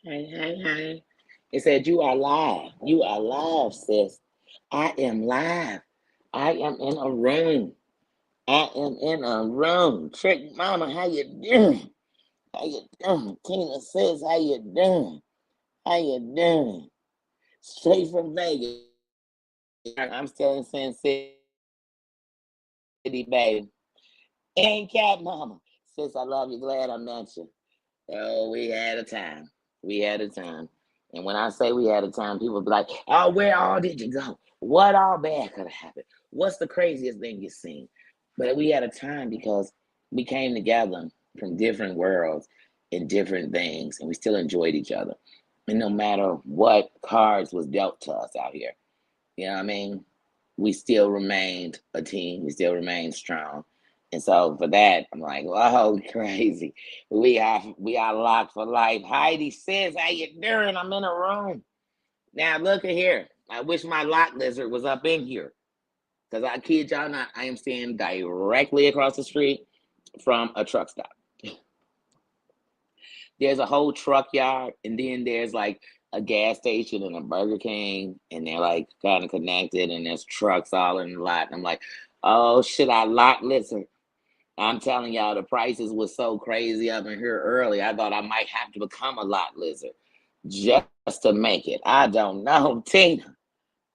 Hey, hey, hey. It said, you are live. You are live, sis. I am live. I am in a room. I am in a room. Trick Mama, how you doing? How you doing? Tina says, how you doing? How you doing? Straight from Vegas. I'm still in Sin City, baby. Ain't Cat Mama. Sis, I love you. Glad I met you. Oh, we had a time. We had a time. And when I say we had a time, people be like, oh, where all did you go? What all bad could have happened? What's the craziest thing you've seen? But we had a time because we came together from different worlds and different things, and we still enjoyed each other. And no matter what cards was dealt to us out here, you know what I mean? We still remained a team. We still remained strong. And so for that, I'm like, whoa, crazy. We are locked for life. Heidi says, how you doing? I'm in a room. Now look at here. I wish my lock lizard was up in here. Because I kid y'all not, I am standing directly across the street from a truck stop. There's a whole truck yard, and then there's like a gas station and a Burger King, and they're like kind of connected, and there's trucks all in the lot. And I'm like, oh shit, I locked. Listen, I'm telling y'all, the prices was so crazy up in here early. I thought I might have to become a lot lizard just to make it. I don't know, Tina.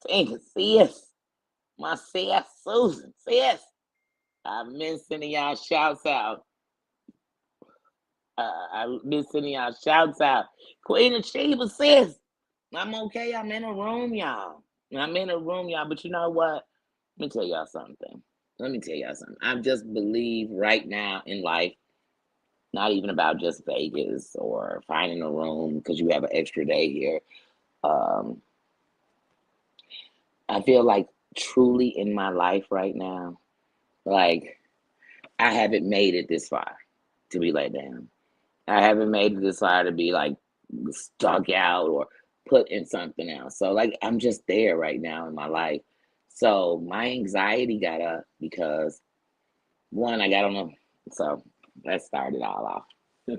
Tina, sis, my sis, Susan, sis. I've been sending y'all shouts out. I've been sending y'all shouts out. Queen of Sheba sis. I'm okay. I'm in a room, y'all. I'm in a room, y'all. But you know what? Let me tell y'all something. Let me tell y'all something. I just believe right now in life, not even about just Vegas or finding a room because you have an extra day here. Um, I feel like truly in my life right now, like I haven't made it this far to be let down. I haven't made it this far to be like stuck out or put in something else. So like I'm just there right now in my life. So my anxiety got up because one, I got on a so that started all off.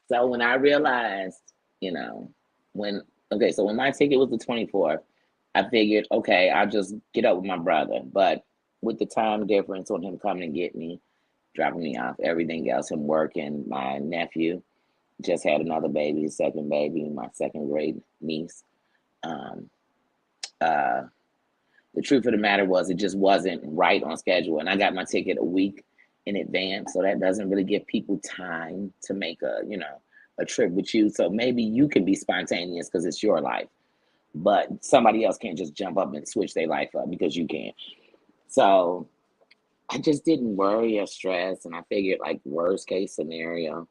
So when I realized, you know, when okay, so when my ticket was the 24th, I figured, okay, I'll just get up with my brother. But with the time difference on him coming and get me, dropping me off, everything else, him working, my nephew just had another baby, second baby, my second grade niece. Um, uh, the truth of the matter was, it just wasn't right on schedule, and I got my ticket a week in advance, so that doesn't really give people time to make a trip with you. So maybe you can be spontaneous because it's your life, but somebody else can't just jump up and switch their life up because you can. So I just didn't worry or stress, and I figured like worst case scenario,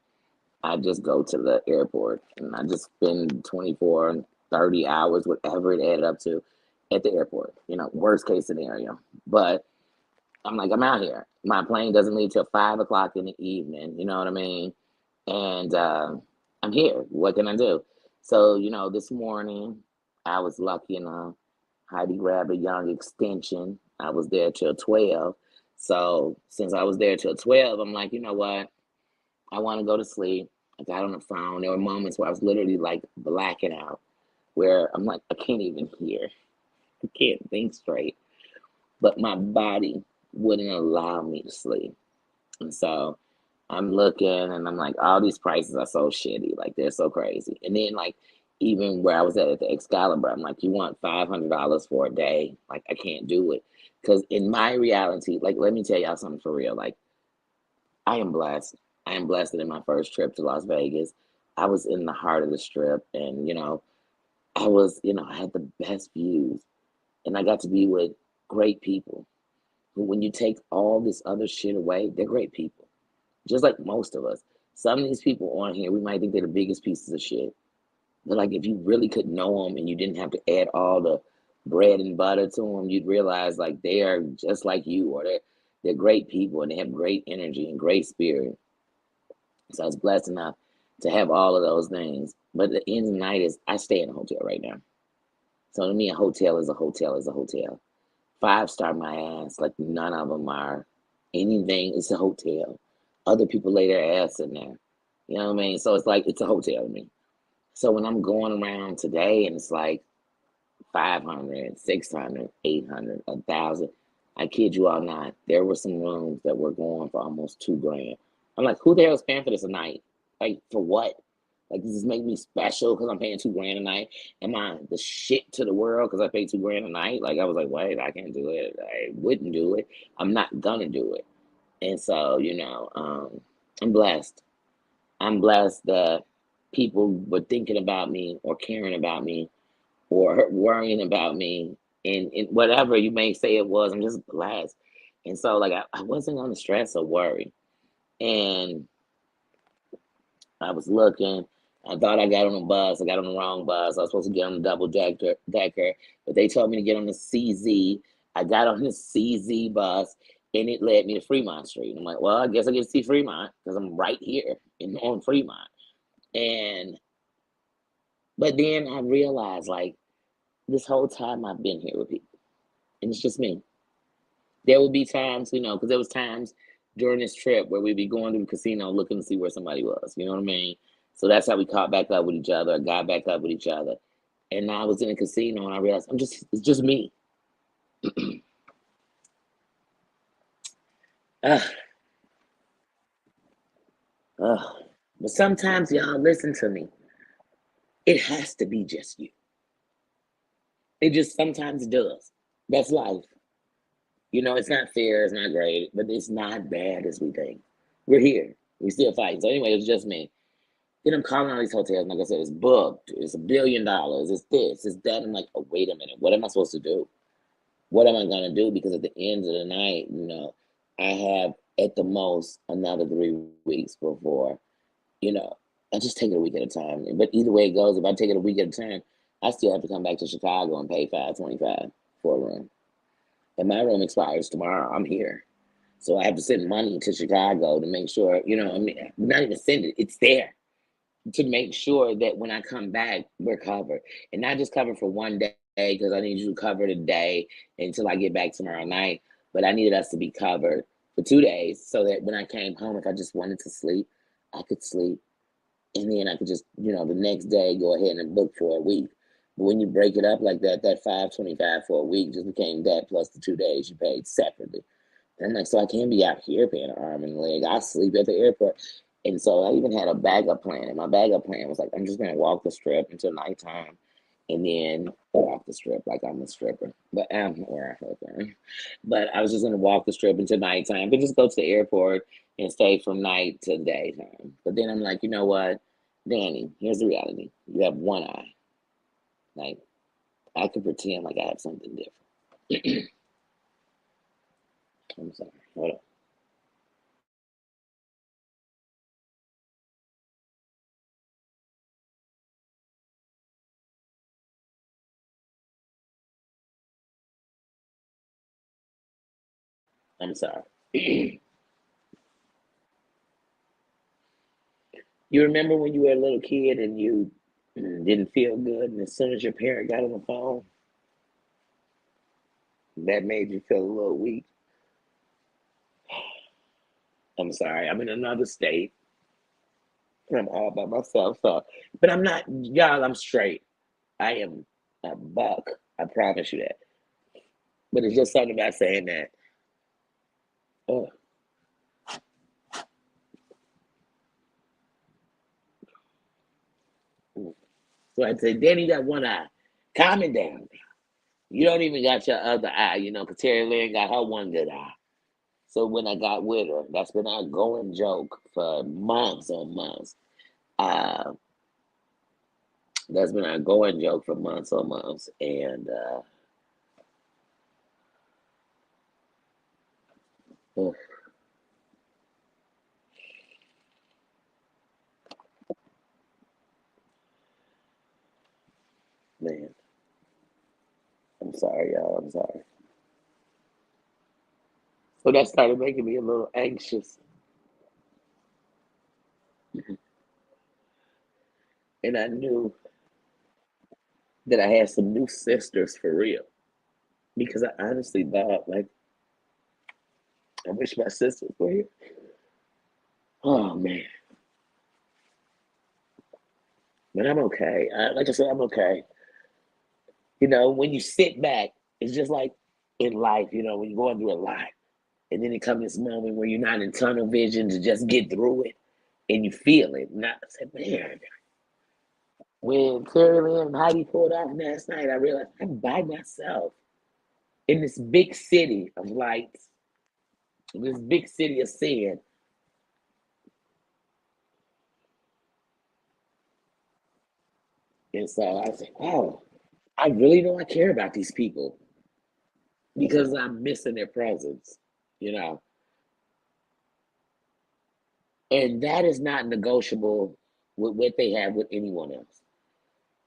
I just go to the airport and I just spend 24 and 30 hours, whatever it added up to, at the airport. Worst case scenario. But I'm like, I'm out here. My plane doesn't leave till 5 o'clock in the evening. You know what I mean? And I'm here. What can I do? So, this morning I was lucky enough. Heidi grabbed a young extension. I was there till 12. So, since I was there till 12, I'm like, you know what? I want to go to sleep. I got on the phone. There were moments where I was literally like blacking out, where I'm like, I can't even hear. I can't think straight. But my body wouldn't allow me to sleep. And so I'm looking and I'm like, all these prices are so shitty. Like, they're so crazy. And then, like, even where I was at the Excalibur, I'm like, you want $500 for a day? Like, I can't do it. Because in my reality, like, let me tell y'all something for real. Like, I am blessed. I am blessed that in my first trip to Las Vegas, I was in the heart of the strip and, I had the best views and I got to be with great people who, when you take all this other shit away, they're great people. Just like most of us. Some of these people on here, we might think they're the biggest pieces of shit. But like if you really could know them and you didn't have to add all the bread and butter to them, you'd realize like they are just like you or they're great people and they have great energy and great spirit. So I was blessed enough to have all of those things. But at the end of the night is I stay in a hotel right now. So to me, a hotel is a hotel is a hotel. 5-star my ass, like none of them are anything. It's a hotel. Other people lay their ass in there. You know what I mean? So it's like it's a hotel to me. So when I'm going around today and it's like 500, 600, 800, 1,000, I kid you all not, there were some rooms that were going for almost 2 grand. I'm like, who the hell is paying for this a night? Like, for what? Like, does this make me special because I'm paying 2 grand a night? Am I the shit to the world because I pay 2 grand a night? Like, I was like, wait, I can't do it. I wouldn't do it. I'm not gonna do it. And so, I'm blessed. I'm blessed that people were thinking about me or caring about me or worrying about me and whatever you may say it was. I'm just blessed. And so, like, I wasn't gonna stress or worry. And I was looking. I thought I got on a bus. I got on the wrong bus. I was supposed to get on the double decker, but they told me to get on the CZ. I got on the CZ bus, and it led me to Fremont Street. I'm like, well, I guess I get to see Fremont because I'm right here on Fremont. And but then I realized, like, this whole time I've been here with people, and it's just me. There would be times, because there was times during this trip where we'd be going to the casino looking to see where somebody was. You know what I mean? So that's how we caught back up with each other, got back up with each other. And I was in a casino and I realized it's just me. Ugh, ugh. But sometimes y'all listen to me. It has to be just you. It just sometimes does. That's life. It's not fair, it's not great, but it's not bad as we think. We're here. We still fighting. So anyway, it's just me. Then I'm calling all these hotels. Like I said, it's booked. It's $1 billion. It's this. It's that. I'm like, oh, wait a minute. What am I supposed to do? What am I gonna do? Because at the end of the night, I have at the most another 3 weeks before. You know, I just take it a week at a time. But either way it goes, if I take it a week at a time, I still have to come back to Chicago and pay $525 for a room. And my room expires tomorrow. I'm here. So I have to send money to Chicago to make sure, not even send it, it's there to make sure that when I come back, we're covered. And not just covered for one day, because I need you to cover the day until I get back tomorrow night. But I needed us to be covered for 2 days so that when I came home, if I just wanted to sleep, I could sleep. And then I could just, the next day go ahead and book for a week. But when you break it up like that, that 525 for a week just became that plus the 2 days you paid separately. And I'm like, so I can't be out here paying an arm and a leg. I sleep at the airport. And so I even had a backup plan. And my backup plan was like, I'm just going to walk the strip until nighttime and then walk the strip like I'm a stripper. But or a hooker. But I was just going to walk the strip until nighttime, but just go to the airport and stay from night to daytime. But then I'm like, you know what, Danny, here's the reality. You have one eye. Like, I could pretend like I have something different. I'm sorry. Hold on. I'm sorry. You remember when you were a little kid and you didn't feel good, and as soon as your parent got on the phone, that made you feel a little weak? I'm sorry, I'm in another state. I'm all by myself. So, but I'm not, y'all. I'm straight. I am a buck. I promise you that. But it's just something about saying that. Oh, so I'd say, Danny, you got one eye. Calm it down. You don't even got your other eye, because Terry Lynn got her one good eye. So when I got with her, that's been our going joke for months on months. Uh, that's been our going joke for months on months. And oh, man, I'm sorry, y'all. I'm sorry. So that started making me a little anxious. And I knew that I had some new sisters for real. Because I honestly thought, like, I wish my sisters were here. Oh, man. but I'm okay. Like I said, I'm okay. When you sit back, it's just like in life. When you're going through a lot, and then it comes this moment where you're not in tunnel vision to just get through it, and you feel it. Not say, man, when Terry Lynn and Heidi pulled off last night, I realized I'm by myself in this big city of lights, in this big city of sin. And so I said, oh, I really don't care about these people because I'm missing their presence, you know. And that is not negotiable with what they have with anyone else.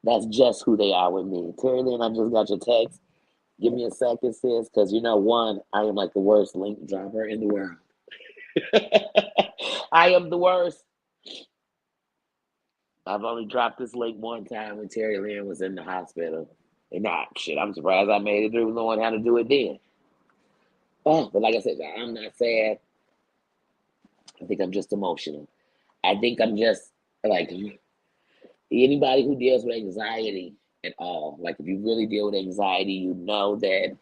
That's just who they are with me. Terry Lynn, I just got your text. Give me a second, sis, because one, I am like the worst link dropper in the world. I am the worst. I've only dropped this link one time when Terry Lynn was in the hospital. And shit, I'm surprised I made it through knowing how to do it then. Oh, but like I said, I'm not sad. I think I'm just emotional. I think I'm just like anybody who deals with anxiety at all. Like if you really deal with anxiety, you know that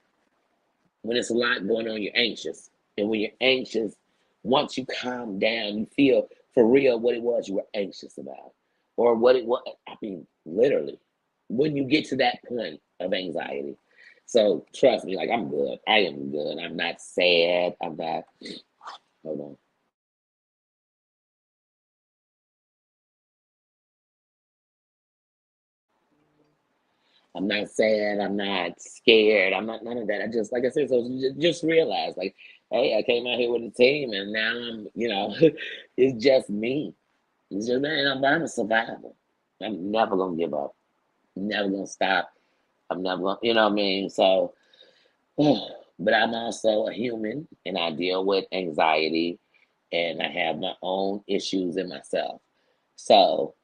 when it's a lot going on, you're anxious. And when you're anxious, once you calm down, you feel for real what it was you were anxious about. Or what it was. I mean, literally. When you get to that point of anxiety. So trust me, like I'm good. I am good. I'm not sad. I'm not hold on. I'm not sad. I'm not scared. I'm not none of that. I just, like I said, so just realize, like, hey, I came out here with a team, and now it's just me. It's just man, I'm a survivor. I'm never gonna give up. Never gonna stop. I'm never gonna, you know what I mean. So, but I'm also a human, and I deal with anxiety, and I have my own issues in myself. So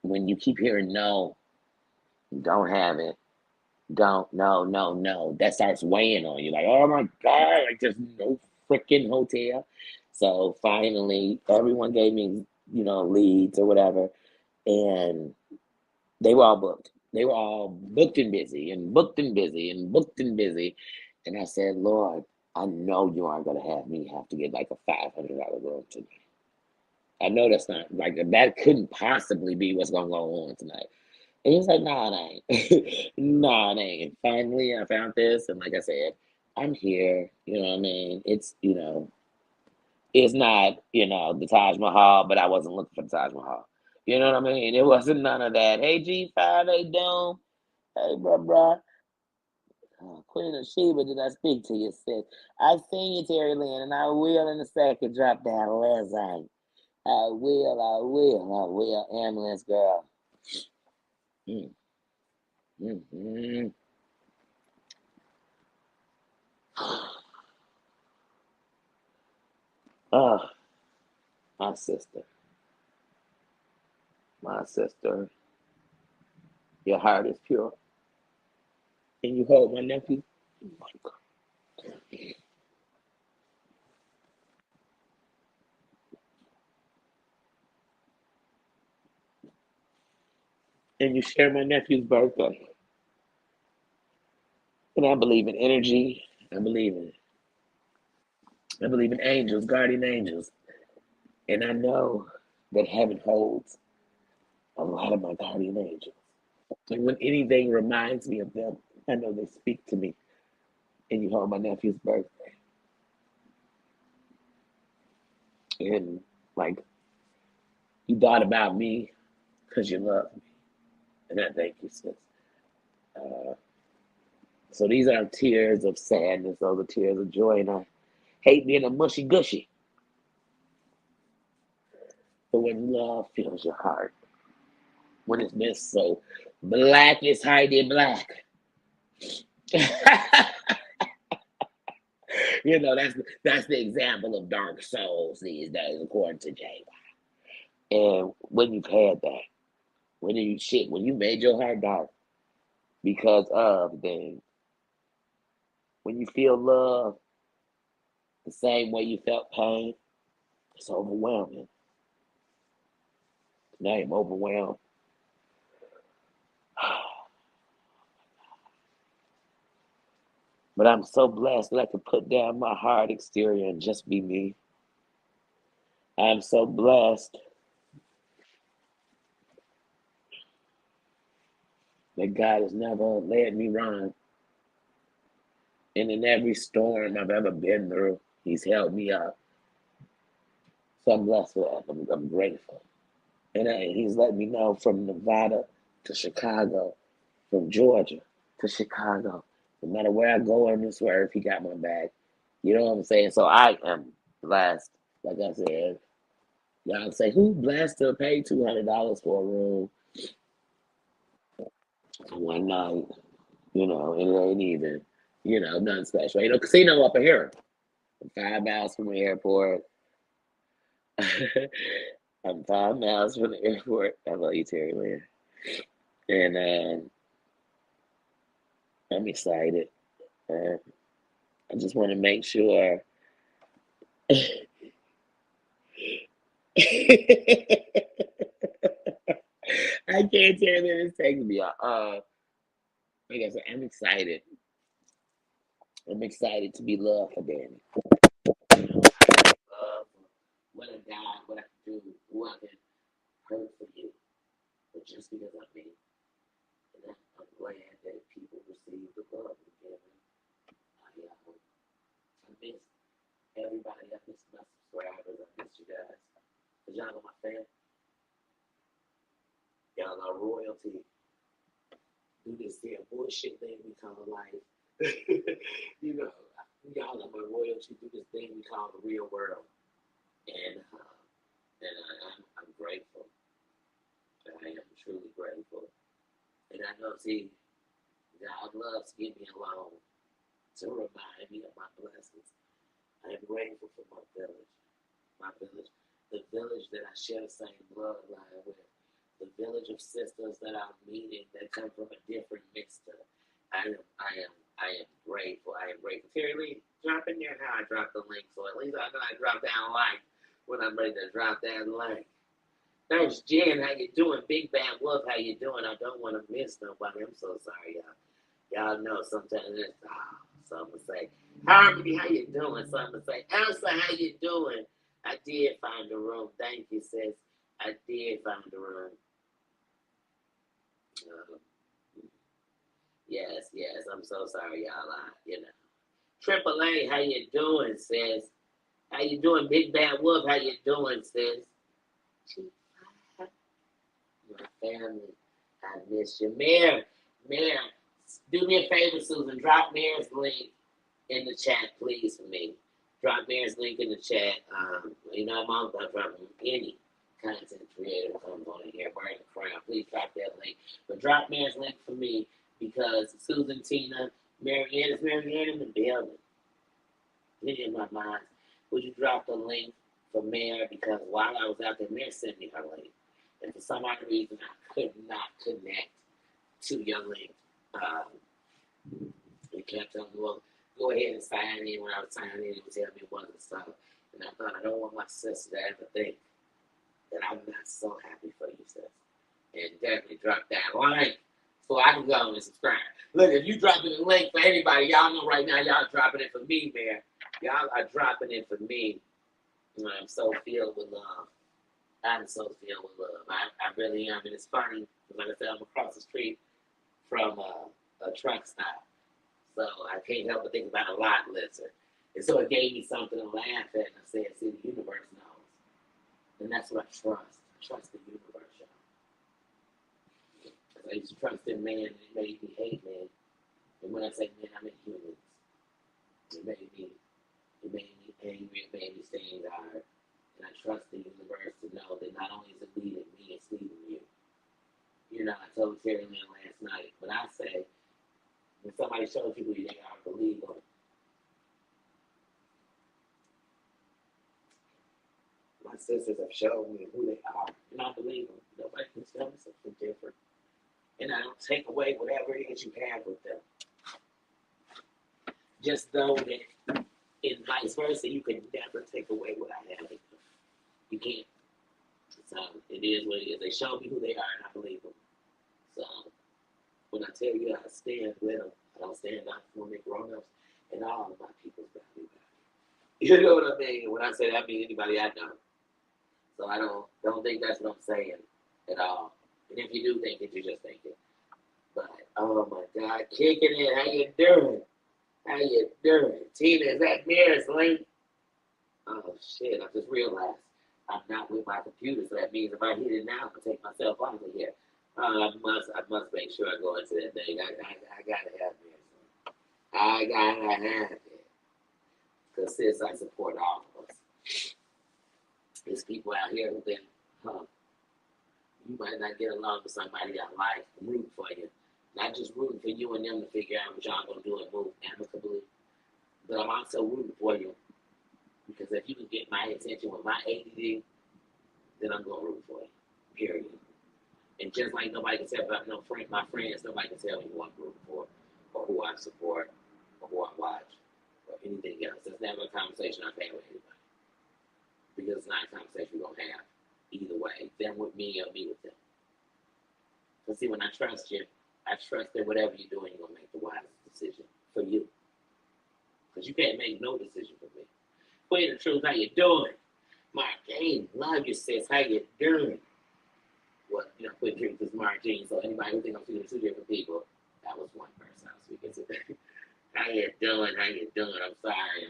when you keep hearing no, don't have it. Don't no no no that starts weighing on you like oh my god like there's no freaking hotel. So finally everyone gave me leads or whatever, and they were all booked. They were all booked and busy and booked and busy and booked and busy. And I said, Lord, I know you aren't going to have me have to get like a $500 room tonight. I know that's not like that couldn't possibly be what's going to go on tonight. And he's like, nah, it ain't. Nah, it ain't. Finally, I found this. And like I said, I'm here. You know what I mean? It's not, the Taj Mahal, but I wasn't looking for the Taj Mahal. You know what I mean? It wasn't none of that. Hey, G5, hey, Doom. Hey, bruh. Oh, Queen of Sheba, did I speak to you, sis? I seen you, Terry Lynn, and I will in a second drop that lesson. I will. Ambulance girl. Mm, mm. Oh, my sister. My sister. Your heart is pure. And you hold my nephew. And you share my nephew's birthday. And I believe in energy. I believe in I believe in angels, guardian angels. And I know that heaven holds a lot of my guardian angels. And when anything reminds me of them, I know they speak to me. And you hold my nephew's birthday. And like you thought about me because you love me. And I thank you, sis. Uh, so these are tears of sadness, those are tears of joy. And I hate being a mushy gushy. But when love fills your heart, when it's been so black is Heidi Black. That's the example of dark souls these days, according to Jay. And when you've had that, when you made your heart dark because of things, when you feel love the same way you felt pain, it's overwhelming. Now I'm overwhelmed But I'm so blessed that I can put down my hard exterior and just be me. I'm so blessed that God has never led me wrong. And in every storm I've ever been through, He's held me up. So I'm blessed for that. I'm grateful. And He's let me know from Nevada to Chicago, from Georgia to Chicago. No matter where I go on this earth, He got my back. You know what I'm saying? So I am blessed. Like I said, y'all say, who blessed to pay $200 for a room one night? You know, and it ain't even, nothing special. Ain't no casino up in here. 5 miles from the airport. I'm 5 miles from the airport. I love you, Terry Lynn. And I'm excited. Uh, I just want to make sure. I can't tell you this takes me. Like I said, I'm excited. I'm excited to be loved for Danny. You know, love what I got, what I can do, who I can hurt for you, but just because I'm me. And I'm glad that people receive the love we're given. I miss everybody. I miss my subscribers. I miss you guys. Because y'all are my fan. Y'all are royalty. Do this damn bullshit thing we call life. you know, y'all are my royalty. Do this thing we call the real world. And I'm grateful. I am truly grateful. And I know, see, God loves to give me alone to remind me of my blessings. I am grateful for my village, the village that I share the same bloodline with, the village of sisters that I'm meeting that come from a different mixture. I am grateful. I am grateful. Terry Lee, drop in there how I drop the link, so at least I know I drop down like when I'm ready to drop that link. Thanks, Jen. How you doing? Big Bad Wolf, how you doing? I don't want to miss nobody. I'm so sorry, y'all. Y'all know sometimes it's some will say, Harmony, how you doing? Some will say, Elsa, how you doing? I did find the room. Thank you, sis. I did find the room. Um, yes. I'm so sorry, y'all. Triple A, how you doing, sis? How you doing, Big Bad Wolf? How you doing, sis? My family, I miss you. Mayor, do me a favor, Susan. Drop Mayor's link in the chat, please, for me. Drop Mayor's link in the chat. I'm all about dropping any content creator comes on in here wearing the crown. Please drop that link. But drop Mayor's link for me because Susan, Tina, Marianne, is Marianne in the building? Get in my mind. Would you drop the link for Mayor? Because while I was out there, Mayor sent me her link. And for some odd reason, I could not connect to your link. It kept telling me, well, go ahead and sign in. When I was signing in, it would tell me it wasn't so. And I thought, I don't want my sister to ever think that I'm not so happy for you, sis. And definitely drop that link so I can go and subscribe. Look, if you dropping a link for anybody, y'all know right now, y'all dropping it for me, man. Y'all are dropping it for me. I'm so filled with love. I'm so filled with love. I really am. And it's funny, because like I said, I'm across the street from a truck stop. So I can't help but think about a lot lizard. And so it gave me something to laugh at. And I said, see, the universe knows. And that's what I trust. I trust the universe, y'all. I used to trust in man, and it made me hate man. And when I say man, I mean humans. It made me angry. It made me stay hard. And I trust the universe to know that not only is it leading me, it's leading you. I told Terry Lynn last night, when I say, when somebody shows you who they are, believe them. My sisters have shown me who they are, and I believe them. Nobody can tell me something different. And I don't take away whatever it is you have with them. Just know that, and vice versa, you can never take away what I have with them. You can't. So it is what it is. They show me who they are, and I believe them. So when I tell you I stand with them, I don't stand up for them grown ups. And all of my people's value. You know what I mean? When I say that, I mean anybody I know. So I don't think that's what I'm saying at all. And if you do think it, you just think it. But oh my God, kicking it. How you doing? How you doing? Tina, is that Maris Link? Oh shit! I just realized I'm not with my computer, so that means if I hit it now, I'm gonna take myself off of here. I must make sure I go into that thing. I gotta have Maris. I gotta have it. Because sis, I support all of us. There's people out here who been, huh, you might not get along with somebody that like root for you. Not just rooting for you and them to figure out what y'all gonna do and move amicably, but I'm also rooting for you. Because if you can get my attention with my ADD, then I'm gonna root for you. Period. And just like nobody can tell about my friends, nobody can tell me who I'm rooting for, or who I support, or who I watch, or anything else. It's never a conversation I've had with anybody. Because it's not a conversation we're gonna have either way. Them with me or me with them. Because see, when I trust you, I trust that whatever you're doing, you're gonna make the wisest decision for you. Because you can't make no decision for me. Queen of Truth, how you doing? Mark James, love you, sis. How you doing? Well, you know, Queen of Truth is Mark James, so anybody who thinks I'm speaking to two different people, that was one person I was speaking to. How you doing? How you doing? I'm sorry,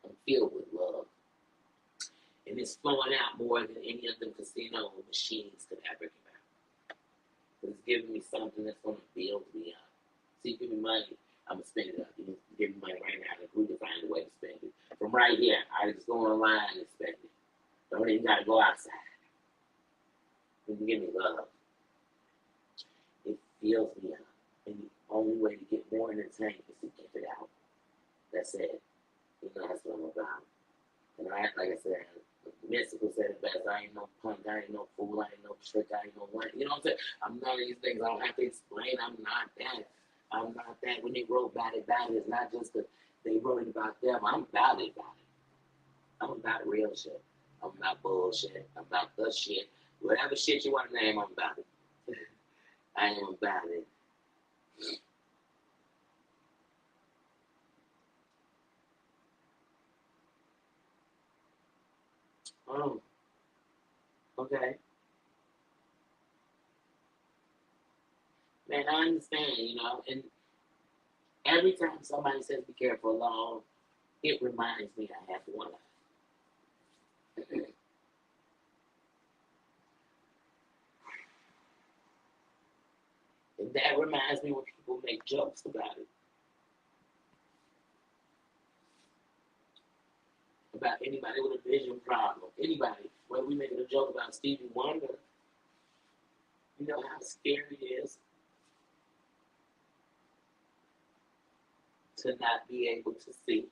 I'm filled with love. And it's flowing out more than any of them casino machines could ever give out. It's giving me something that's going to build me up. See, give me money, I'm going to spend it up. You give me money right now, and we can find a way to spend it. From right here, I just go online and spend it. Don't even got to go outside. You can give me love. It fills me up. And the only way to get more in the tank is to give it out. That's it. You know, that's what I'm about. And like I said, Mystical said it best. I ain't no punk, I ain't no fool, I ain't no trick, I ain't no one. You know what I'm saying? I'm none of these things. I don't have to explain. I'm not that. I'm not that. When they wrote about it, it's not just because they wrote it about them. I'm about it. I'm about real shit. I'm about bullshit. I'm about the shit. Whatever shit you want to name, I'm about it. I am about it. Oh, okay. Man, I understand, and every time somebody says be careful alone, it reminds me I have one life. And that reminds me when people make jokes about it. About anybody with a vision problem. Anybody. Whether we making a joke about Stevie Wonder, you know how scary it is to not be able to see.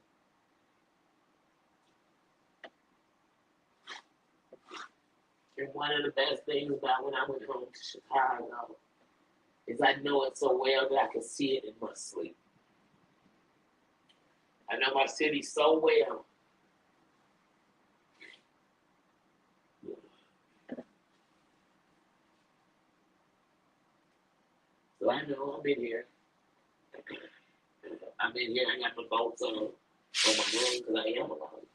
And one of the best things about when I went home to Chicago is I know it so well that I can see it in my sleep. I know my city so well. So I know I'm in here. I'm in here. I got my bolts on my room because I am alone.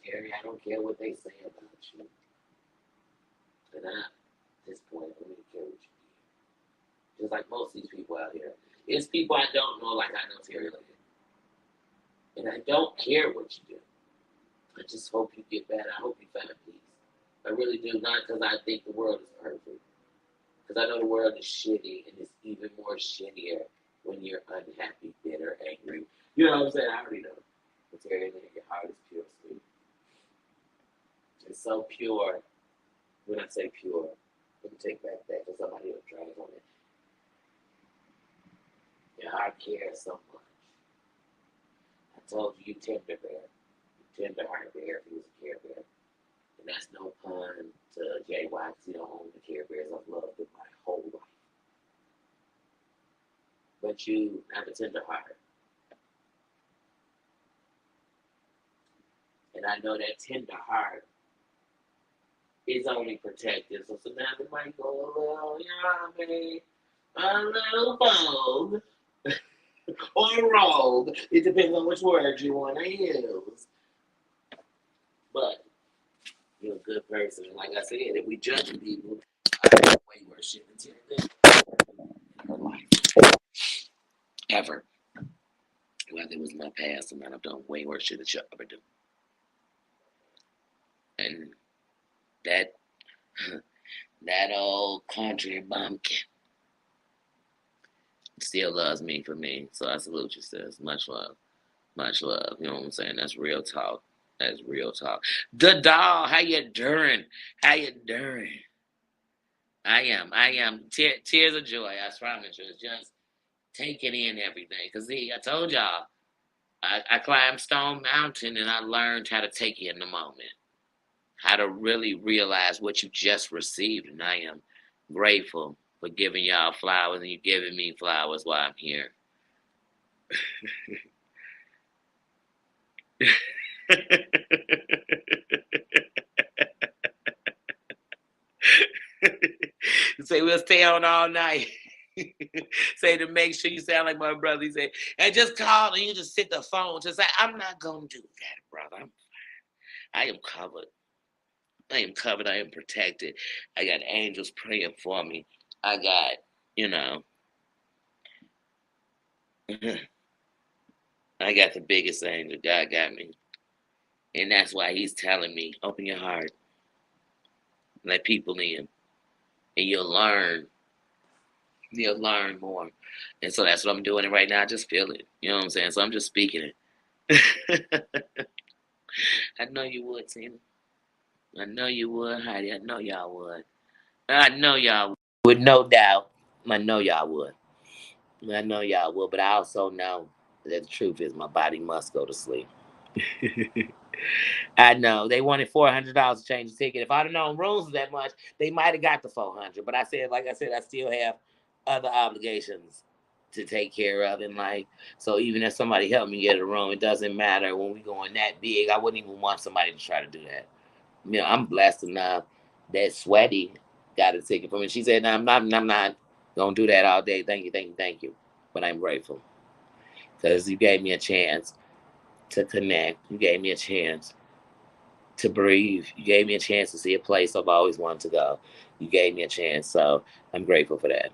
Terry, I don't care what they say about you. And at this point, I don't even care what you do. Just like most of these people out here. It's people I don't know like I know Terry Lynn. And I don't care what you do. I just hope you get better. I hope you find peace. I really do. Not because I think the world is perfect. Because I know the world is shitty and it's even more shittier when you're unhappy, bitter, angry. You know what I'm saying? I already know. But Terry Lynn, your heart is pure, sweet. It's so pure. When I say pure, let me take back that because somebody will drag on it. Your heart cares so much. I told you, you tender bear. You tender heart bear if he was a Care Bear. And that's no pun to JY because he don't own the Care Bears. I've loved it my whole life. But you have a tender heart. And I know that tender heart is only protected. So sometimes it might go a little, you know what I mean, a little bold or rogue. It depends on which word you want to use. But you're a good person. And like I said, if we judge people, I have way worse shit than in her life. Ever. Whether it was my past or not, I've done way worse shit than she'll ever do. And that that old country bumpkin still loves me for me. So I salute you, sis. Much love. Much love. You know what I'm saying? That's real talk. That's real talk. The doll, how you doing? How you doing? I am. I am. Tears of joy. I promise you. It's just taking in everything. Because, see, I told y'all, I climbed Stone Mountain and I learned how to take it in the moment. How to really realize what you just received. And I am grateful for giving y'all flowers and you giving me flowers while I'm here. Say we'll stay on all night. Say to make sure you sound like my brother. He say, and just call and you just sit the phone. Just say, I'm not gonna do that, brother. I am covered. I am covered. I am protected. I got angels praying for me. I got, you know, I got the biggest angel. God got me. And that's why he's telling me, open your heart. Let people in. And you'll learn. You'll learn more. And so that's what I'm doing right now. I just feel it. You know what I'm saying? So I'm just speaking it. I know you would, Tina. I know you would, Heidi. I know y'all would. I know y'all would, no doubt. I know y'all would. I know y'all would, but I also know that the truth is my body must go to sleep. I know they wanted $400 to change the ticket. If I'd have known rooms was that much, they might have got the 400. But I said, like I said, I still have other obligations to take care of in life. So even if somebody helped me get a room, it doesn't matter when we going that big. I wouldn't even want somebody to try to do that. You know, I'm blessed enough that Sweaty got a ticket for me. She said, no, I'm not gonna do that all day. Thank you, thank you, thank you. But I'm grateful because you gave me a chance to connect. You gave me a chance to breathe. You gave me a chance to see a place I've always wanted to go. You gave me a chance, so I'm grateful for that.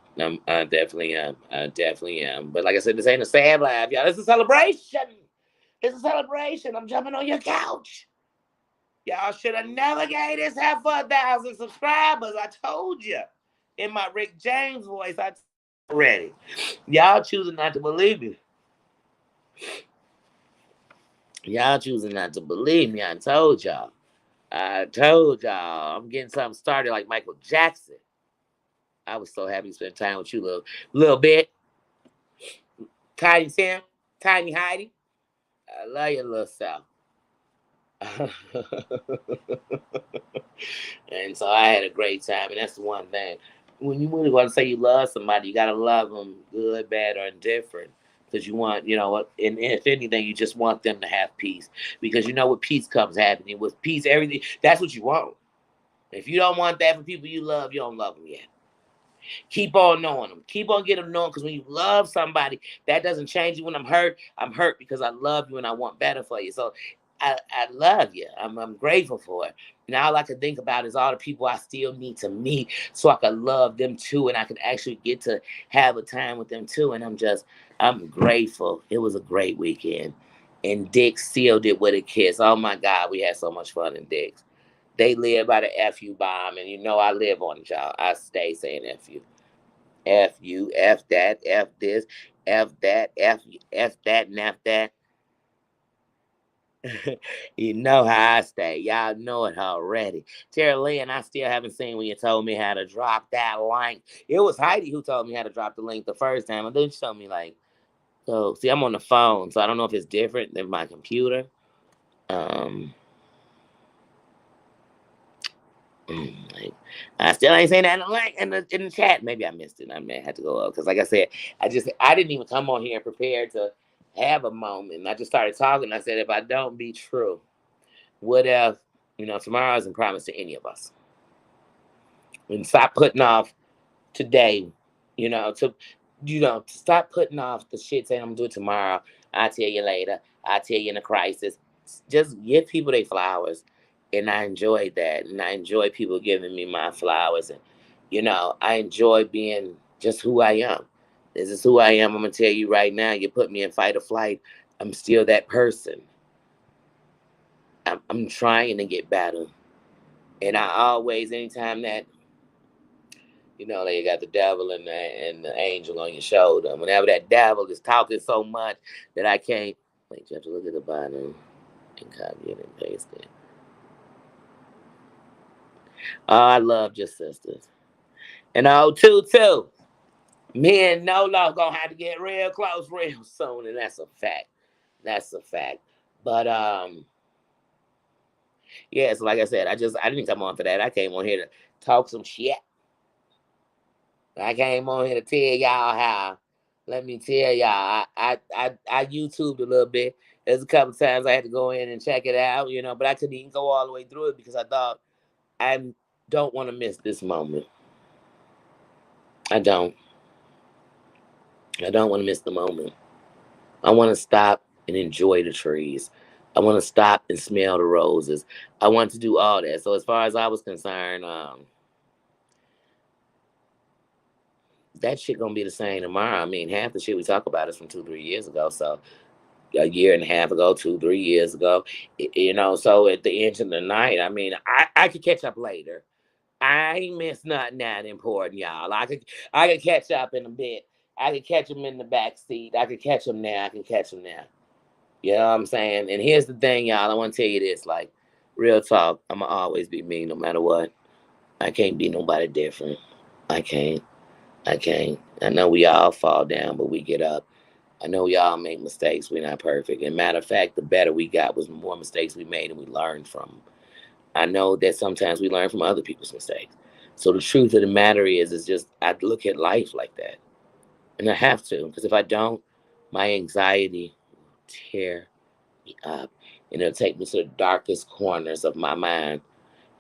I definitely am. I definitely am. But like I said, this ain't a sad laugh, y'all. This is a celebration. It's a celebration. I'm jumping on your couch. Y'all should have never gave this half for 1,000 subscribers. I told you in my Rick James voice. I already. Y'all choosing not to believe me. Y'all choosing not to believe me. I told y'all. I told y'all. I'm getting something started like Michael Jackson. I was so happy to spend time with you little bit. Tiny Tim, Tiny Heidi. I love your little self. And so I had a great time, and that's the one thing. When you really want to say you love somebody, you gotta love them, good, bad, or indifferent, because you want, you know, and if anything, you just want them to have peace, because you know what peace comes happening with peace, everything. That's what you want. If you don't want that for people you love, you don't love them yet. Keep on knowing them. Keep on getting them known, because when you love somebody, that doesn't change you. When I'm hurt because I love you and I want better for you. So I love you. I'm grateful for it. Now all I can think about is all the people I still need to meet so I can love them too, and I can actually get to have a time with them too. And I'm grateful. It was a great weekend. And Dick sealed it with a kiss. Oh my God, we had so much fun in Dick's. They live by the FU bomb, and you know I live on it, y'all. I stay saying FU. F you, F that, F this, F that, F that, and F that. You know how I stay. Y'all know it already. Terry Lee, and I still haven't seen when you told me how to drop that link. It was Heidi who told me how to drop the link the first time, and then she told me like, so see, I'm on the phone, so I don't know if it's different than my computer. Um, like, I still ain't saying that in the chat. Maybe I missed it. I may have to go up because, like I said, I didn't even come on here prepared to have a moment. I just started talking. I said, if I don't be true, what if tomorrow isn't promised to any of us? And stop putting off today, to stop putting off the shit saying I'm gonna do it tomorrow. I'll tell you later. I'll tell you in a crisis. Just give people their flowers. And I enjoy that. And I enjoy people giving me my flowers. And, I enjoy being just who I am. This is who I am. I'm gonna tell you right now, you put me in fight or flight, I'm still that person. I'm trying to get better. And I always, anytime that like you got the devil and the angel on your shoulder. Whenever that devil is talking so much that I can't, wait, you have to look at the bottom and copy it and paste it. Oh, I love your sisters. And too. Me and Nolo gonna have to get real close real soon, and that's a fact. That's a fact. But yeah, so like I said, I didn't come on for that. I came on here to talk some shit. I came on here to tell y'all how. Let me tell y'all, I YouTubed a little bit. There's a couple times I had to go in and check it out, but I couldn't even go all the way through it because I thought I don't want to miss this moment. I don't. I don't want to miss the moment. I want to stop and enjoy the trees. I want to stop and smell the roses. I want to do all that. So as far as I was concerned, that shit gonna be the same tomorrow. I mean, half the shit we talk about is from 2, 3 years ago. So a year and a half ago, 2, 3 years ago, So at the end of the night, I mean, I could catch up later. I ain't missed nothing that important, y'all. I could catch up in a bit. I could catch them in the back seat. I could catch them now. I can catch them now. You know what I'm saying? And here's the thing, y'all. I want to tell you this, like, real talk. I'ma always be me, no matter what. I can't be nobody different. I can't. I can't. I know we all fall down, but we get up. I know we all make mistakes. We're not perfect. And matter of fact, the better we got was the more mistakes we made and we learned from them. I know that sometimes we learn from other people's mistakes. So the truth of the matter is just I look at life like that. And I have to, because if I don't, my anxiety will tear me up. And it'll take me to the darkest corners of my mind.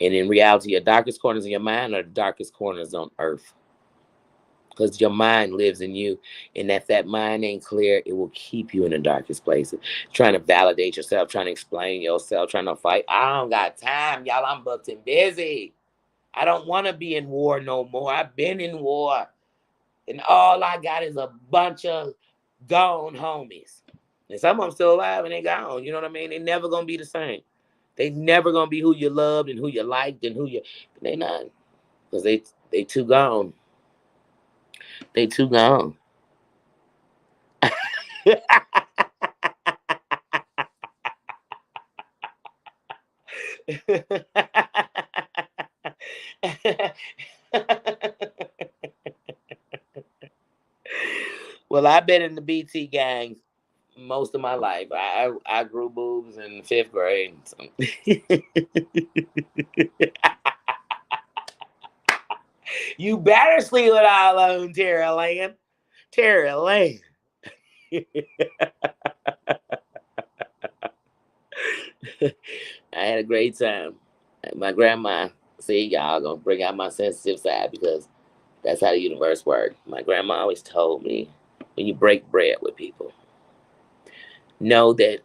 And in reality, the darkest corners of your mind are the darkest corners on earth. Because your mind lives in you, and if that mind ain't clear, it will keep you in the darkest places. Trying to validate yourself, trying to explain yourself, trying to fight. I don't got time, y'all. I'm booked and busy. I don't want to be in war no more. I've been in war, and all I got is a bunch of gone homies. And some of them still alive and they gone. You know what I mean? They never gonna be the same. They never gonna be who you loved and who you liked and who you. They not, because they too gone. They too gone. Well, I've been in the BT gangs most of my life. I grew boobs in 5th grade. So. You better sleep with all alone, Terry Lane. Terry Lane. I had a great time. My grandma, see, y'all gonna bring out my sensitive side because that's how the universe works. My grandma always told me when you break bread with people, know that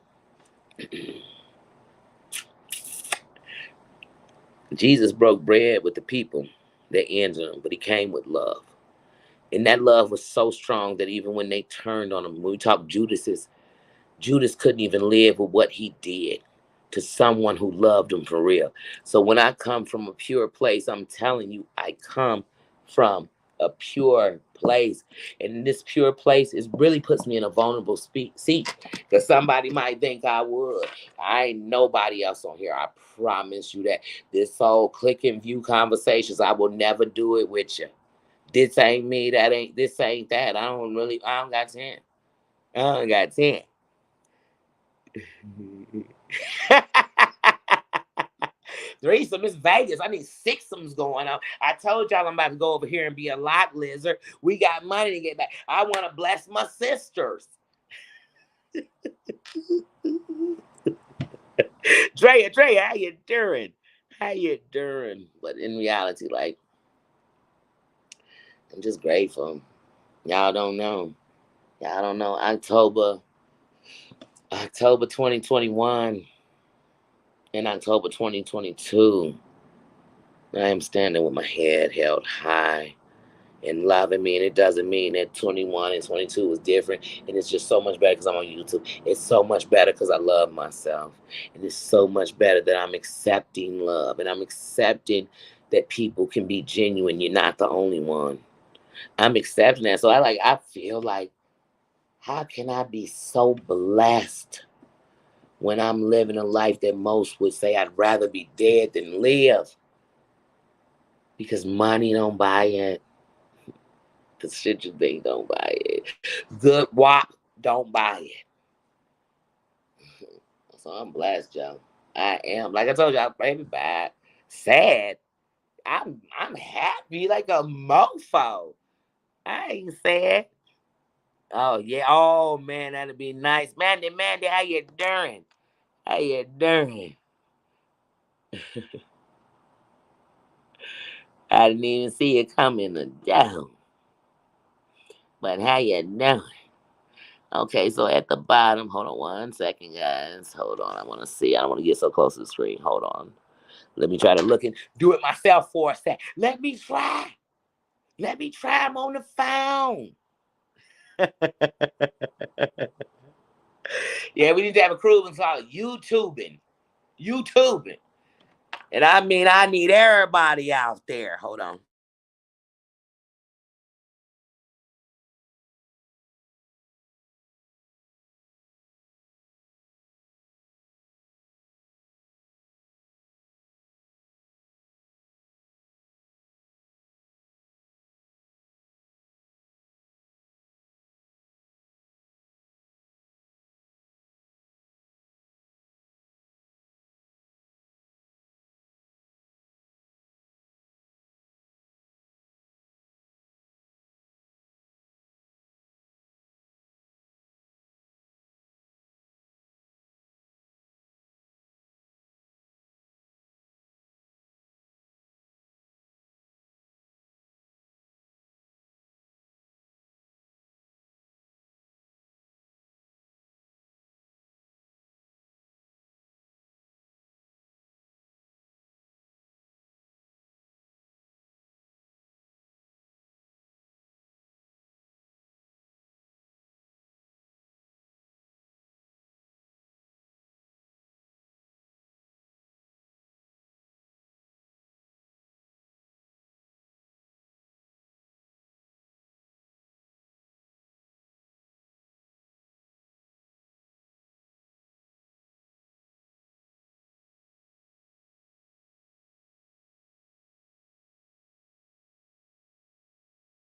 Jesus broke bread with the people that ended him, but he came with love. And that love was so strong that even when they turned on him, when we talk Judas couldn't even live with what he did to someone who loved him for real. So when I come from a pure place, I'm telling you, I come from a pure place. And this pure place is really puts me in a vulnerable seat because somebody might think I would. I ain't nobody else on here. I promise you that. This whole click and view conversations, I will never do it with you. This ain't me. This ain't that. I don't got 10. I don't got 10. Threesome, Miss Vegas. I need sixums going on. I told y'all I'm about to go over here and be a lot lizard. We got money to get back. I want to bless my sisters. Drea, how you doing? How you doing? But in reality, like, I'm just grateful. Y'all don't know. Y'all don't know. October 2021 and October 2022. I am standing with my head held high and loving me. And it doesn't mean that 21 and 22 was different. And it's just so much better because I'm on YouTube. It's so much better because I love myself. And it's so much better that I'm accepting love. And I'm accepting that people can be genuine. You're not the only one. I'm accepting that. So I feel like, how can I be so blessed when I'm living a life that most would say I'd rather be dead than live? Because money don't buy it. The shit you think don't buy it. Good WAP don't buy it. So I'm blessed, Joe. I am. Like I told you, I'm maybe bad. Sad. I'm happy like a mofo. I ain't sad. Oh yeah. Oh man, that'd be nice. Mandy, how you doing? How you doing? I didn't even see it coming down. But how you doing? Okay, so at the bottom, hold on 1 second, guys. Hold on. I want to see. I don't want to get so close to the screen. Hold on. Let me try to look and do it myself for a sec. Let me try. Let me try. I'm on the phone. Yeah, we need to have a crew and call it YouTubing. YouTubing. And I mean, I need everybody out there. Hold on.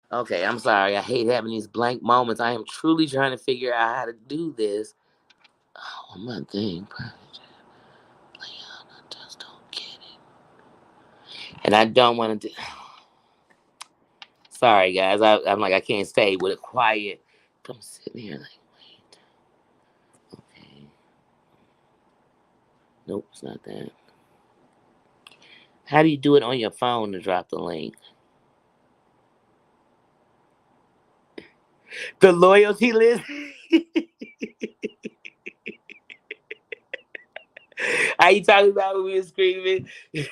Okay, I'm sorry. I hate having these blank moments. I am truly trying to figure out how to do this. Oh, my thing. I just don't get it. And I don't want to do. Sorry, guys. I'm like, I can't stay with it quiet. I'm sitting here like, wait. Okay. Nope, it's not that. How do you do it on your phone to drop the link? The loyalty list? Are you talking about when we were screaming? We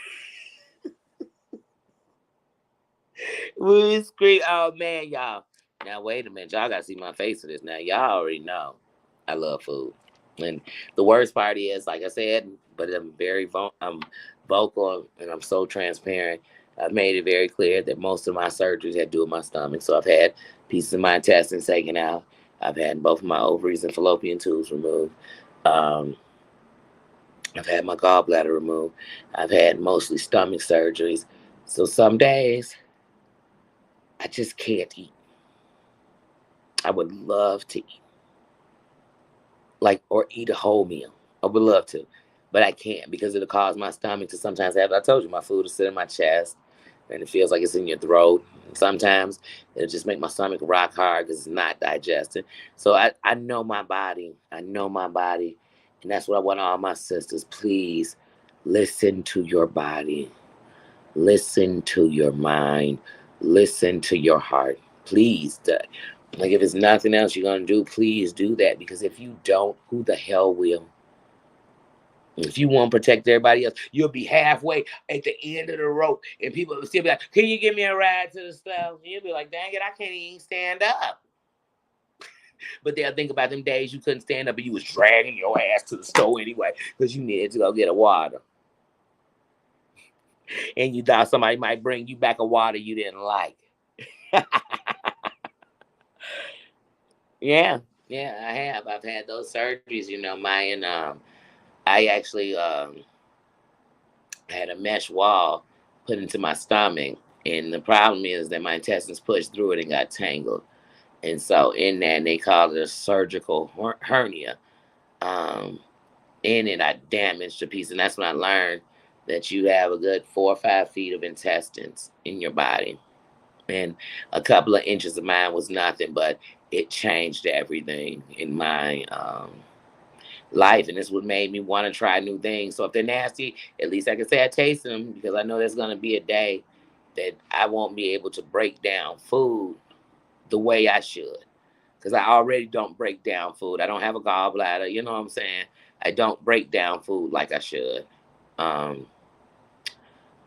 were screaming. Oh, man, y'all. Now, wait a minute. Y'all got to see my face for this. Now, y'all already know I love food. And the worst part is, like I said, but I'm vocal and I'm so transparent. I've made it very clear that most of my surgeries had to do with my stomach. So I've had pieces of my intestines taken out. I've had both of my ovaries and fallopian tubes removed. Um, I've had my gallbladder removed. I've had mostly stomach surgeries. So some days I just can't eat. I would love to eat, like, or eat a whole meal. I would love to, but I can't because it'll cause my stomach to sometimes have. I told you, my food will sit in my chest, and it feels like it's in your throat. Sometimes it'll just make my stomach rock hard because it's not digested. So I know my body. I know my body, and that's what I want all my sisters. Please listen to your body. Listen to your mind. Listen to your heart. Please. Like, if it's nothing else you're going to do, please do that. Because if you don't, who the hell will? If you want to protect everybody else, you'll be halfway at the end of the rope, and people will still be like, "Can you give me a ride to the stuff?" And you'll be like, "Dang it, I can't even stand up." But they'll think about them days you couldn't stand up and you was dragging your ass to the store anyway because you needed to go get a water, and you thought somebody might bring you back a water you didn't like. Yeah, yeah, I have. I've had those surgeries. Mine. I actually had a mesh wall put into my stomach, and the problem is that my intestines pushed through it and got tangled. And so in that, they call it a surgical hernia. Um, in it, I damaged a piece, and that's when I learned that you have a good 4 or 5 feet of intestines in your body, and a couple of inches of mine was nothing, but it changed everything in my life, and this what made me want to try new things. So if they're nasty, at least I can say I tasted them, because I know there's going to be a day that I won't be able to break down food the way I should, because I already don't break down food. I don't have a gallbladder. You know what I'm saying? I don't break down food like I should. Um,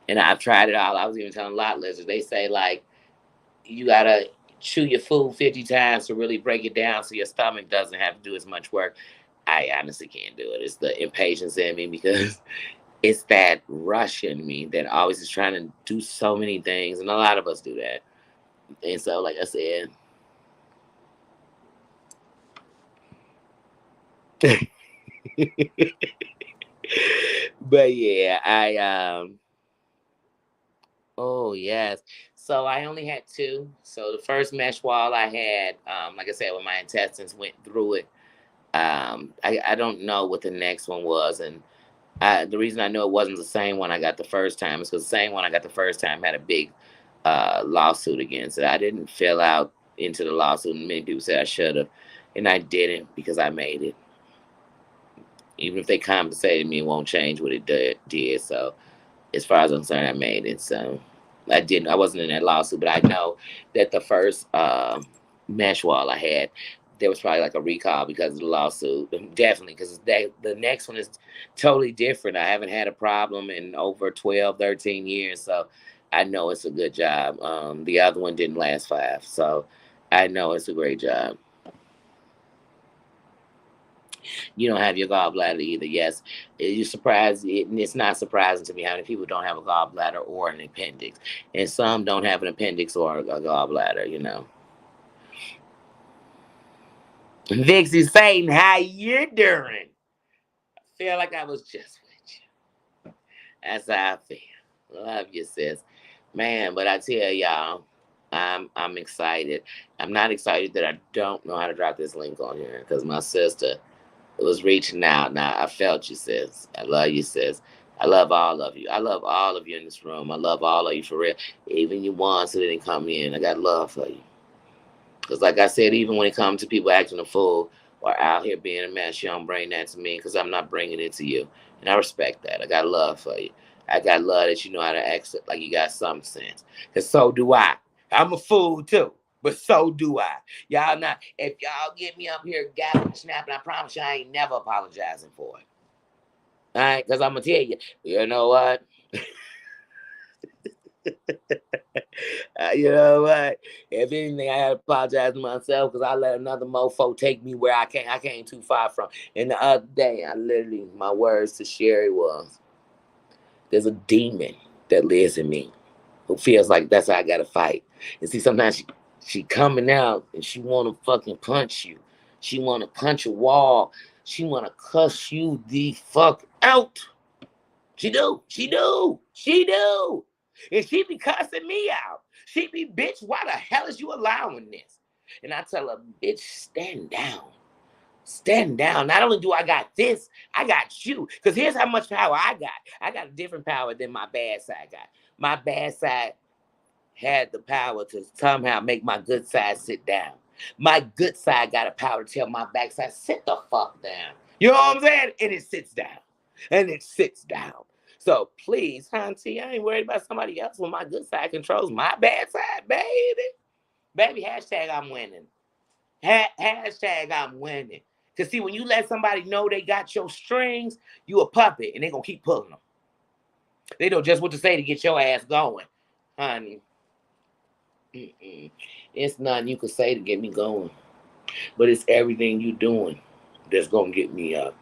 and I've tried it all. I was even telling lot listeners, they say, like, you gotta chew your food 50 times to really break it down so your stomach doesn't have to do as much work. I honestly can't do it. It's the impatience in me, because it's that rush in me that always is trying to do so many things, and a lot of us do that. And so, like I said, but yeah, oh yes. So I only had two. So the first mesh wall I had, like I said, when my intestines went through it, I don't know what the next one was, and the reason I know it wasn't the same one I got the first time is because the same one I got the first time had a big lawsuit against it. I didn't fill out into the lawsuit, and many people said I should have, and I didn't, because I made it. Even if they compensated me, it won't change what it did. So as far as I'm concerned, I made it. So I didn't. I wasn't in that lawsuit, but I know that the first mesh wall I had, there was probably like a recall because of the lawsuit. Definitely, because the next one is totally different. I haven't had a problem in over 12, 13 years, so I know it's a good job. The other one didn't last 5, so I know it's a great job. You don't have your gallbladder either. Yes, you surprised, and it's not surprising to me how many people don't have a gallbladder or an appendix, and some don't have an appendix or a gallbladder. Vixie Satan, how you doing? I feel like I was just with you. That's how I feel. Love you, sis. Man, but I tell y'all, I'm excited. I'm not excited that I don't know how to drop this link on here, because my sister was reaching out. Now I felt you, sis. I love you, sis. I love all of you. I love all of you in this room. I love all of you for real. Even you ones who didn't come in, I got love for you. Because, like I said, even when it comes to people acting a fool or out here being a mess, you don't bring that to me, because I'm not bringing it to you. And I respect that. I got love for you. I got love that you know how to act like you got some sense. Because so do I. I'm a fool too. But so do I. Y'all not, if y'all get me up here gabbing, snapping, I promise you I ain't never apologizing for it. All right? Because I'm going to tell you, you know what? You know what? If anything, I had to apologize to myself, because I let another mofo take me where I can't. I came too far from. And the other day, my words to Sherry was, "There's a demon that lives in me who feels like that's how I got to fight." And see, sometimes she coming out and she want to fucking punch you. She want to punch a wall. She want to cuss you the fuck out. She do. She do. She do. And she be cussing me out. She be, "Bitch, why the hell is you allowing this?" And I tell her, "Bitch, stand down. Stand down. Not only do I got this, I got you." Because here's how much power I got. I got a different power than my bad side got. My bad side had the power to somehow make my good side sit down. My good side got a power to tell my backside, "Sit the fuck down." You know what I'm saying? And it sits down. And it sits down. So please, Hunty, I ain't worried about somebody else when my good side controls my bad side, baby. Baby, hashtag I'm winning. Hashtag I'm winning. Because see, when you let somebody know they got your strings, you a puppet, and they going to keep pulling them. They know just what to say to get your ass going, honey. It's nothing you can say to get me going. But it's everything you doing that's going to get me up.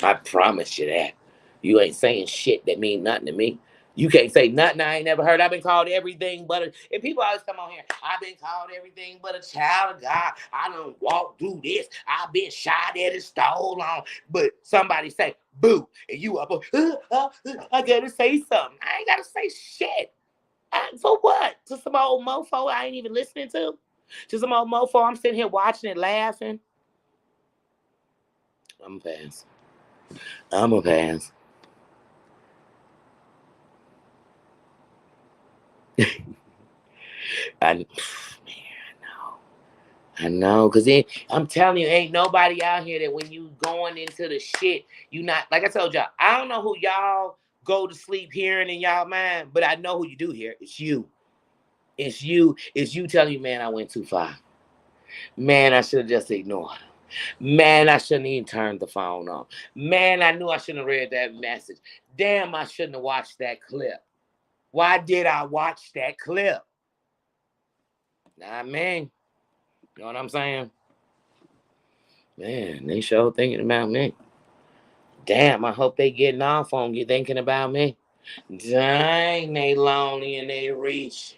I promise you that. You ain't saying shit that mean nothing to me. You can't say nothing I ain't never heard. I've been called everything but a... And people always come on here. I've been called everything but a child of God. I done walked through this. I've been shot at and stole on. But somebody say, boo. And you up, I gotta say something. I ain't gotta say shit. For what? To some old mofo I ain't even listening to? To some old mofo I'm sitting here watching and laughing? I'm a pass. I'm a pass. Man, I know, cause I'm telling you, ain't nobody out here that when you going into the shit, you not like I told y'all. I don't know who y'all go to sleep hearing in y'all mind, but I know who you do hear. It's you. It's you. It's you telling you, man, I went too far. Man, I should have just ignored. Man, I shouldn't even turned the phone on. Man, I knew I shouldn't have read that message. Damn, I shouldn't have watched that clip. Why did I watch that clip? Nah, man. You know what I'm saying? Man, they sure thinking about me. Damn, I hope they getting off on you thinking about me. Dang, they lonely and they reach.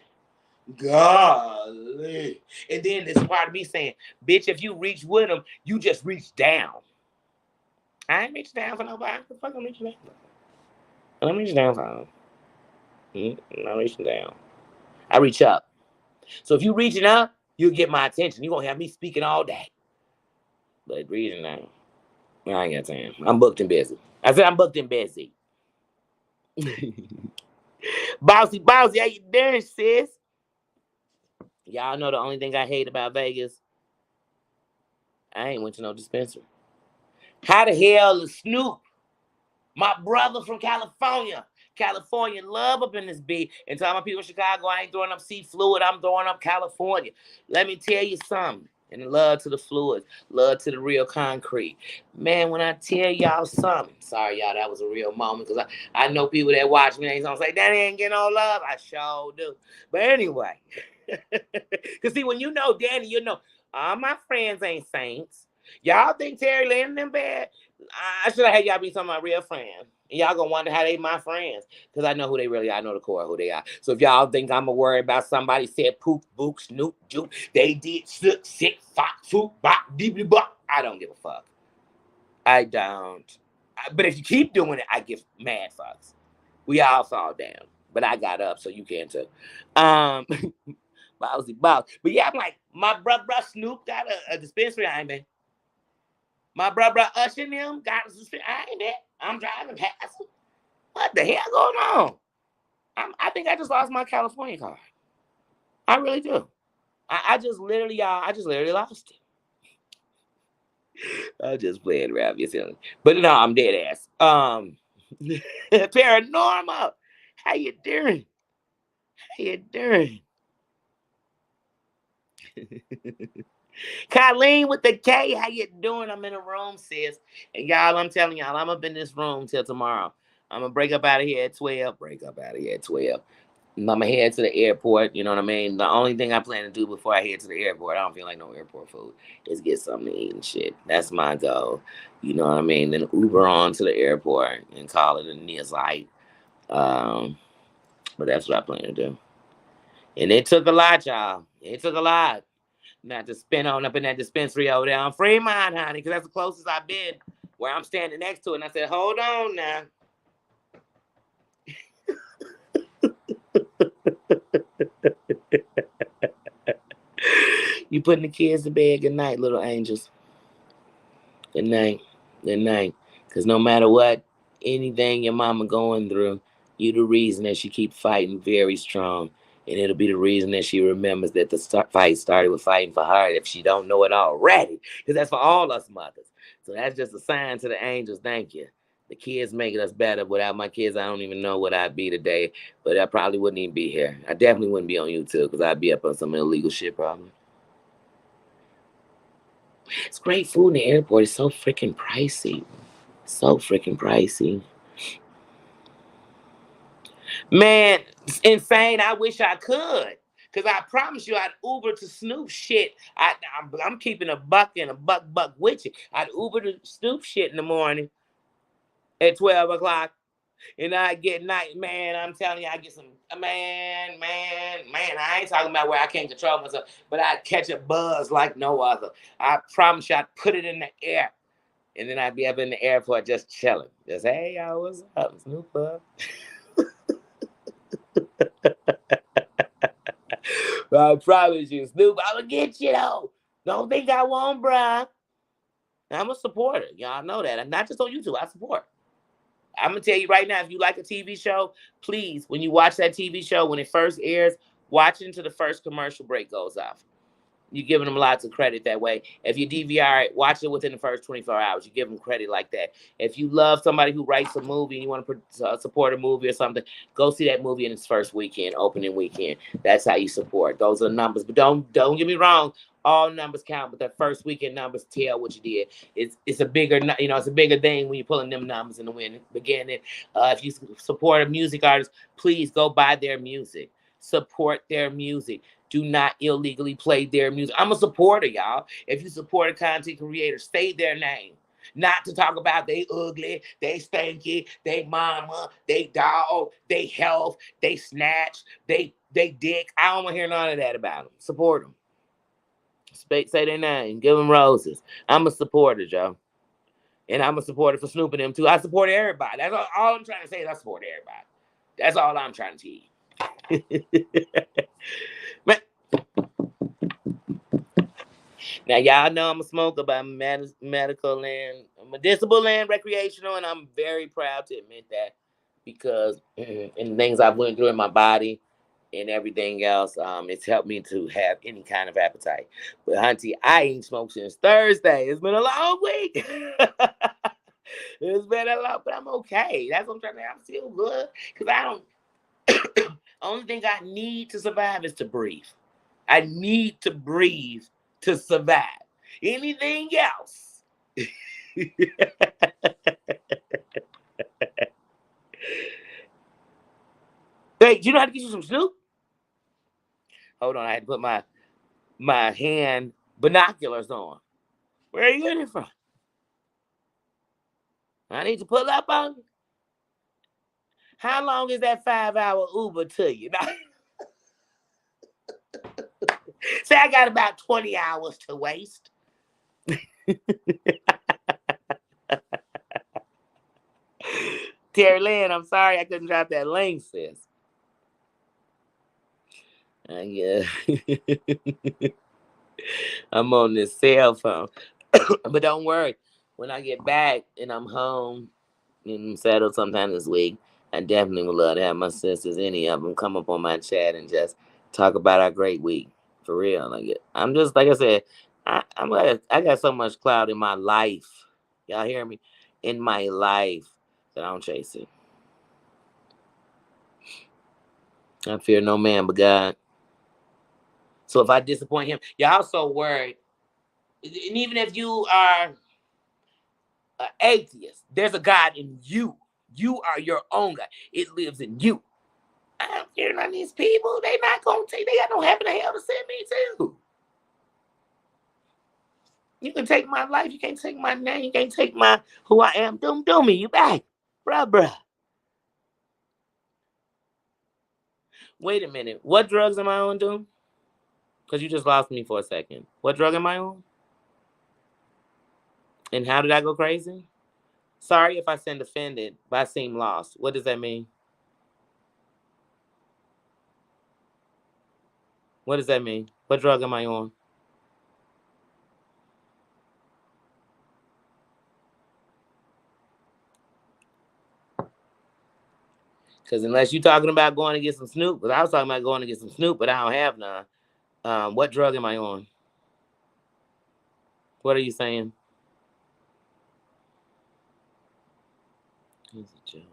Golly. And then this part of me saying, bitch, if you reach with them, you just reach down. I ain't reach down for nobody. What the fuck I'm reaching down for? I'm reaching down for them. I'm not reaching down. I reach up. So if you reaching up, you'll get my attention. You're going to have me speaking all day. But reaching down, I ain't got time. I'm booked and busy. I said I'm booked and busy. Bossy, how you doing, sis? Y'all know the only thing I hate about Vegas? I ain't went to no dispensary. How the hell is Snoop, my brother from California? California love up in this beat. And to all my people in Chicago, I ain't throwing up C Fluid. I'm throwing up California. Let me tell you something. And love to the fluids, love to the real concrete. Man, when I tell y'all something, sorry, y'all, that was a real moment because I know people that watch me, they gonna say, Danny ain't getting no love. I sure do. But anyway, because see, when you know Danny, you know all my friends ain't saints. Y'all think Terry Lynn and them bad? I should have had y'all be some of my real friends. And y'all gonna wonder how they my friends. Because I know who they really are. I know the core of who they are. So if y'all think I'm gonna worry about somebody said poop, book, snoop, juke, they did sick, fox, foop, bop, deeply bop. I don't give a fuck. I don't. But if you keep doing it, I give mad fucks. We all fall down. But I got up, so you can too. Bowsy boss. But yeah, I'm like, my brother Snoop got a dispensary. I ain't been. My brother Usher and them got a dispensary. I ain't there. I'm driving past them. What the hell going on? I think I just lost my California card. I really do. I just literally, y'all, I just literally lost it. I just playing around yourself. But no, I'm dead ass. Paranormal. How you doing? How you doing? Colleen with the K, how you doing? I'm in a room, sis. And y'all, I'm telling y'all, I'm up in this room till tomorrow. I'm going to break up out of here at 12. I'm going to head to the airport, you know what I mean? The only thing I plan to do before I head to the airport, I don't feel like no airport food, is get something to eat and shit. That's my goal. You know what I mean? Then Uber on to the airport and call it a near site. But that's what I plan to do. And it took a lot, y'all. It took a lot. Not to spin on up in that dispensary over there on Fremont, honey, because that's the closest I've been where I'm standing next to it. And I said, hold on now. You putting the kids to bed. Good night, little angels. Good night. Good night. Because no matter what, anything your mama going through, you the reason that she keep fighting very strong. And it'll be the reason that she remembers that the fight started with fighting for her if she don't know it already. Because that's for all us mothers. So that's just a sign to the angels. Thank you. The kids making us better. Without my kids, I don't even know what I'd be today. But I probably wouldn't even be here. I definitely wouldn't be on YouTube because I'd be up on some illegal shit probably. It's great food in the airport. It's so freaking pricey. So freaking pricey. Man, it's insane. I wish I could. Because I promise you, I'd Uber to Snoop shit. I'm keeping a buck and a buck with you. I'd Uber to Snoop shit in the morning at 12 o'clock. And I get night, man. I'm telling you, I get some, man. I ain't talking about where I can't control myself, but I'd catch a buzz like no other. I promise you, I'd put it in the air. And then I'd be up in the airport just chilling. Just, hey, y'all, what's up? Snoop up. I promise you, Snoop, I'm gonna get you though. Don't think I won't, bruh. I'm a supporter. Y'all know that. And not just on YouTube, I support. I'm gonna tell you right now, if you like a TV show, please, when you watch that TV show, when it first airs, watch it until the first commercial break goes off. You're giving them lots of credit that way. If you DVR it, watch it within the first 24 hours. You give them credit like that. If you love somebody who writes a movie and you want to support a movie or something, go see that movie in its first weekend, opening weekend. That's how you support. Those are numbers. But don't get me wrong. All numbers count, but the first weekend numbers tell what you did. It's a bigger, it's a bigger thing when you're pulling them numbers in the beginning. If you support a music artist, please go buy their music. Support their music. Do not illegally play their music. I'm a supporter, y'all. If you support a content creator, say their name. Not to talk about they ugly, they stanky, they mama, they dog, they health, they snatch, they dick. I don't want to hear none of that about them. Support them. Say their name. Give them roses. I'm a supporter, Joe. And I'm a supporter for Snoop and them too. I support everybody. That's all I'm trying to say is I support everybody. That's all I'm trying to tell you. Man. Now, y'all know I'm a smoker by medical and medicinal and recreational, and I'm very proud to admit that because in things I've went through in my body and everything else, it's helped me to have any kind of appetite. But, Hunty, I ain't smoked since Thursday. It's been a long week. It's been a lot, but I'm okay. That's what I'm trying to say. I'm still good because I don't. Only thing I need to survive is to breathe. I need to breathe to survive. Anything else? Hey, you know how to get you some Snoop? Hold on, I had to put my hand binoculars on. Where are you getting it from? I need to pull up on you. How long is that 5-hour Uber to you? Say I got about 20 hours to waste. Terry Lynn, I'm sorry I couldn't drop that link, sis. Yeah. I'm on this cell phone. But don't worry. When I get back and I'm home and I'm settled sometime this week, I definitely would love to have my sisters, any of them, come up on my chat and just talk about our great week. For real. I'm just, like I said, I got so much cloud in my life. Y'all hear me? In my life that I don't chase it. I fear no man but God. So if I disappoint him, y'all so worried. And even if you are an atheist, there's a God in you. You are your own God. It lives in you. I don't fear none of these people. They not gonna take. They got no heaven or hell to send me to. You can take my life. You can't take my name. You can't take my who I am. Do me. You back, bruh. Wait a minute. What drugs am I on, Doom? Because you just lost me for a second. What drug am I on? And how did I go crazy? Sorry if I seem offended, but I seem lost. What does that mean? What does that mean? What drug am I on? Because unless you're talking about going to get some Snoop, because I was talking about going to get some Snoop, but I don't have none. What drug am I on? What are you saying? It's a joke.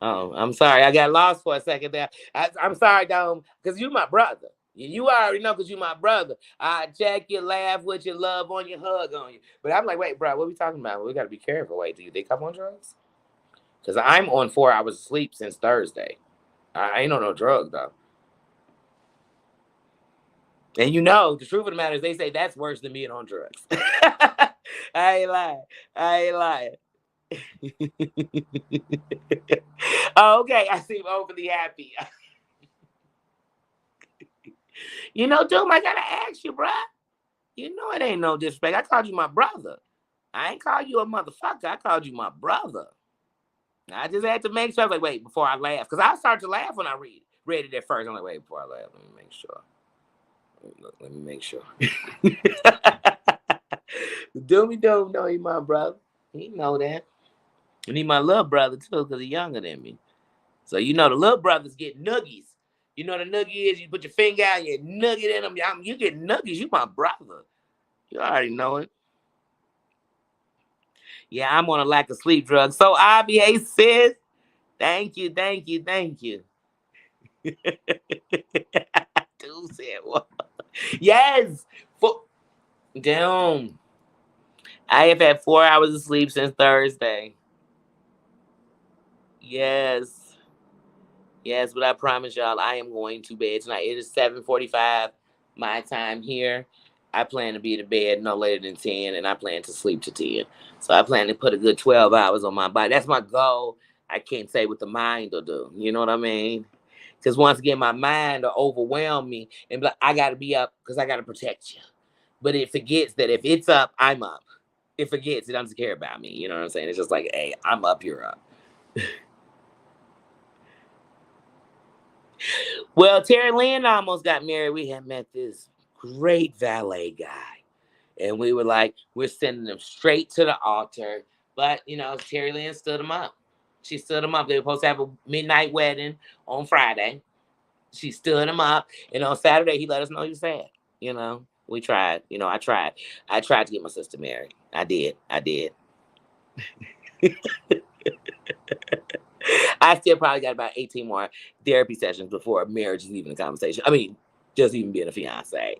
Oh, I'm sorry. I got lost for a second there. I'm sorry, Dome, because you my brother. You already know because you my brother. I check you, laugh with you, love on you, hug on you. But I'm like, wait, bro, what are we talking about? We got to be careful. Wait, do you think I'm on drugs? Because I'm on 4 hours of sleep since Thursday. I ain't on no drugs, though. And you know, the truth of the matter is they say that's worse than being on drugs. I ain't lying. I ain't lying. Oh, okay, I seem overly happy. You know, Doom, I gotta ask you, bruh. You know it ain't no disrespect. I called you my brother. I ain't called you a motherfucker. I called you my brother. I just had to make sure. I was like, wait, before I laugh. Because I started to laugh when I read it at first. I'm like, wait, before I laugh, let me make sure. Let me make sure. Doomy Doom know he my brother. He know that. And he my little brother, too, because he's younger than me. So, you know, the little brothers get nuggies. You know what a nuggie is? You put your finger out, you nugget in them. You get nuggies. You my brother. You already know it. Yeah, I'm on a lack of sleep drug. So, IBA sis, thank you, thank you, thank you. Dude said what? Yes. Damn. I have had 4 hours of sleep since Thursday. Yes. Yes, but I promise y'all, I am going to bed tonight. It is 7:45 my time here. I plan to be to bed no later than 10, and I plan to sleep to 10. So I plan to put a good 12 hours on my body. That's my goal. I can't say what the mind will do. You know what I mean? Because once again, my mind will overwhelm me and be like, I got to be up because I got to protect you. But it forgets that if it's up, I'm up. It forgets. It doesn't care about me. You know what I'm saying? It's just like, hey, I'm up, you're up. Well, Terry Lynn almost got married. We had met this great valet guy. And we were like, we're sending them straight to the altar. But, you know, Terry Lynn stood him up. She stood him up. They were supposed to have a midnight wedding on Friday. She stood him up. And on Saturday, he let us know he was sad. You know, we tried. You know, I tried. I tried to get my sister married. I did. I still probably got about 18 more therapy sessions before marriage is even a conversation. I mean, just even being a fiance.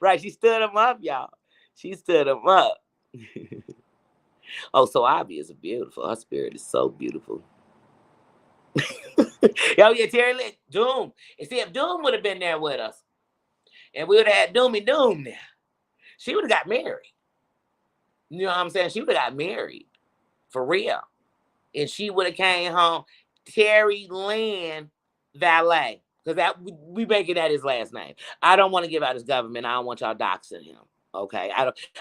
Right, she stood him up, y'all. She stood him up. Oh, so Ivy is beautiful. Her spirit is so beautiful. Yo, yeah, Terry Lynn, Doom. And see, if Doom would have been there with us, and we would have had Doomy Doom there, she would have got married. You know what I'm saying? She would have got married. For real. And she would have came home. Terry Lynn Valet. Because that we making that his last name. I don't want to give out his government. I don't want y'all doxing him. Okay.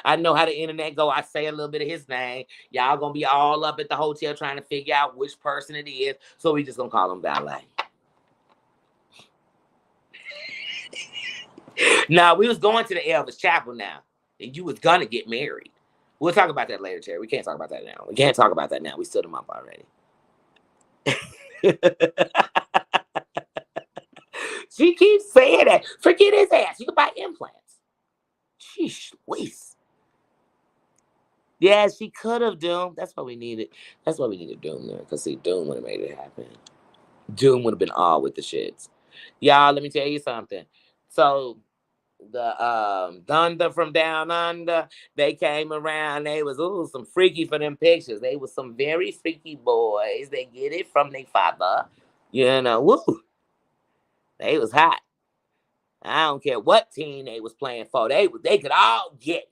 I know how the internet go. I say a little bit of his name. Y'all gonna be all up at the hotel trying to figure out which person it is. So we just gonna call him Valet. Now we was going to the Elvis Chapel now. And you was gonna get married. We'll talk about that later, Terry. We can't talk about that now. We can't talk about that now. We stood him up already. She keeps saying that. Forget his ass. You can buy implants. Sheesh, Louise. Yeah, she could have, Doom. That's what we needed. That's what we needed Doom there. Because, see, Doom would have made it happen. Doom would have been all with the shits. Y'all, let me tell you something. So, the Thunder from Down Under, they came around. They was, some freaky for them pictures. They was some very freaky boys. They get it from their father. You know, woo. They was hot. I don't care what team they was playing for. They could all get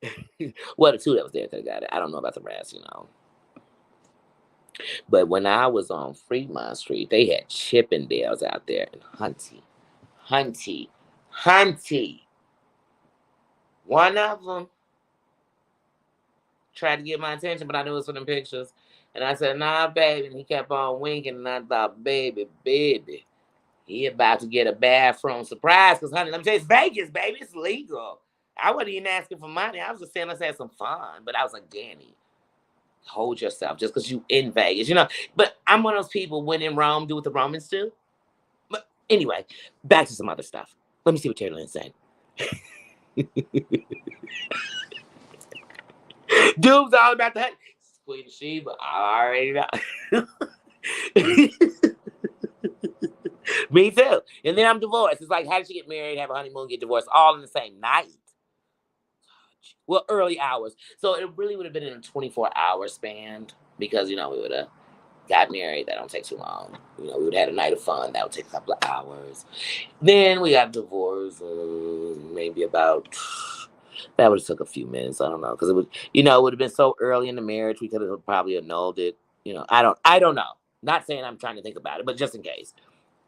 it. Well, the two that was there could have got it. I don't know about the rest, you know. But when I was on Fremont Street, they had Chippendales out there and Hunty. One of them tried to get my attention, but I knew it was for them pictures. And I said, nah, baby. And he kept on winking, and I thought, baby. He about to get a bathroom surprise because, honey, let me tell you, it's Vegas, baby. It's legal. I wasn't even asking for money. I was just saying let's have some fun. But I was like, Danny, hold yourself just because you in Vegas, you know. But I'm one of those people, when in Rome, do what the Romans do. But anyway, back to some other stuff. Let me see what Terry Lynn said. Dude's all about the honey. Queen Sheba, I already know. Me too. And then I'm divorced. It's like, how did she get married, have a honeymoon, get divorced, all in the same night? Well, early hours. So it really would have been in a 24-hour span because, we would have got married. That don't take too long. We would have had a night of fun. That would take a couple of hours. Then we got divorced. Maybe about, that would have took a few minutes. I don't know. Because it would, it would have been so early in the marriage. We could have probably annulled it. I don't know. Not saying I'm trying to think about it, but just in case.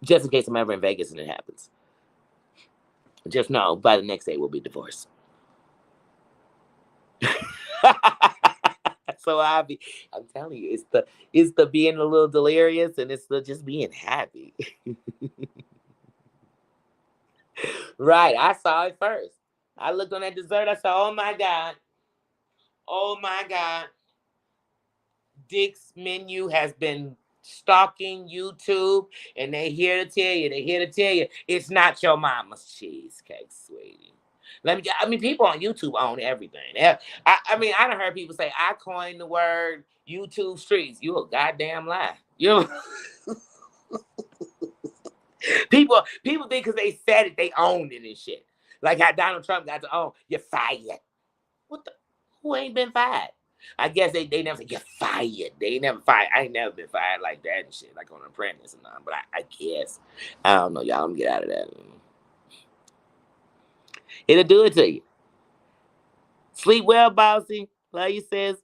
Just in case I'm ever in Vegas and it happens. Just know, by the next day, we'll be divorced. So I'm telling you, it's the being a little delirious and it's the just being happy. Right. I saw it first. I looked on that dessert. I said, oh my God. Oh my God. Dick's Menu has been stalking YouTube and they here to tell you, it's not your mama's cheesecake, sweetie. People on YouTube own everything. I done heard people say, I coined the word YouTube streets. You a goddamn lie. People think because they said it, they owned it and shit. Like how Donald Trump got to own, you're fired. What the? Who ain't been fired? I guess they never say, you're fired. They ain't never fired. I ain't never been fired like that and shit, like on an apprentice and nothing. But I guess. I don't know. Y'all, let me get out of that. It'll do it to you. Sleep well, bossy. Love you, sis.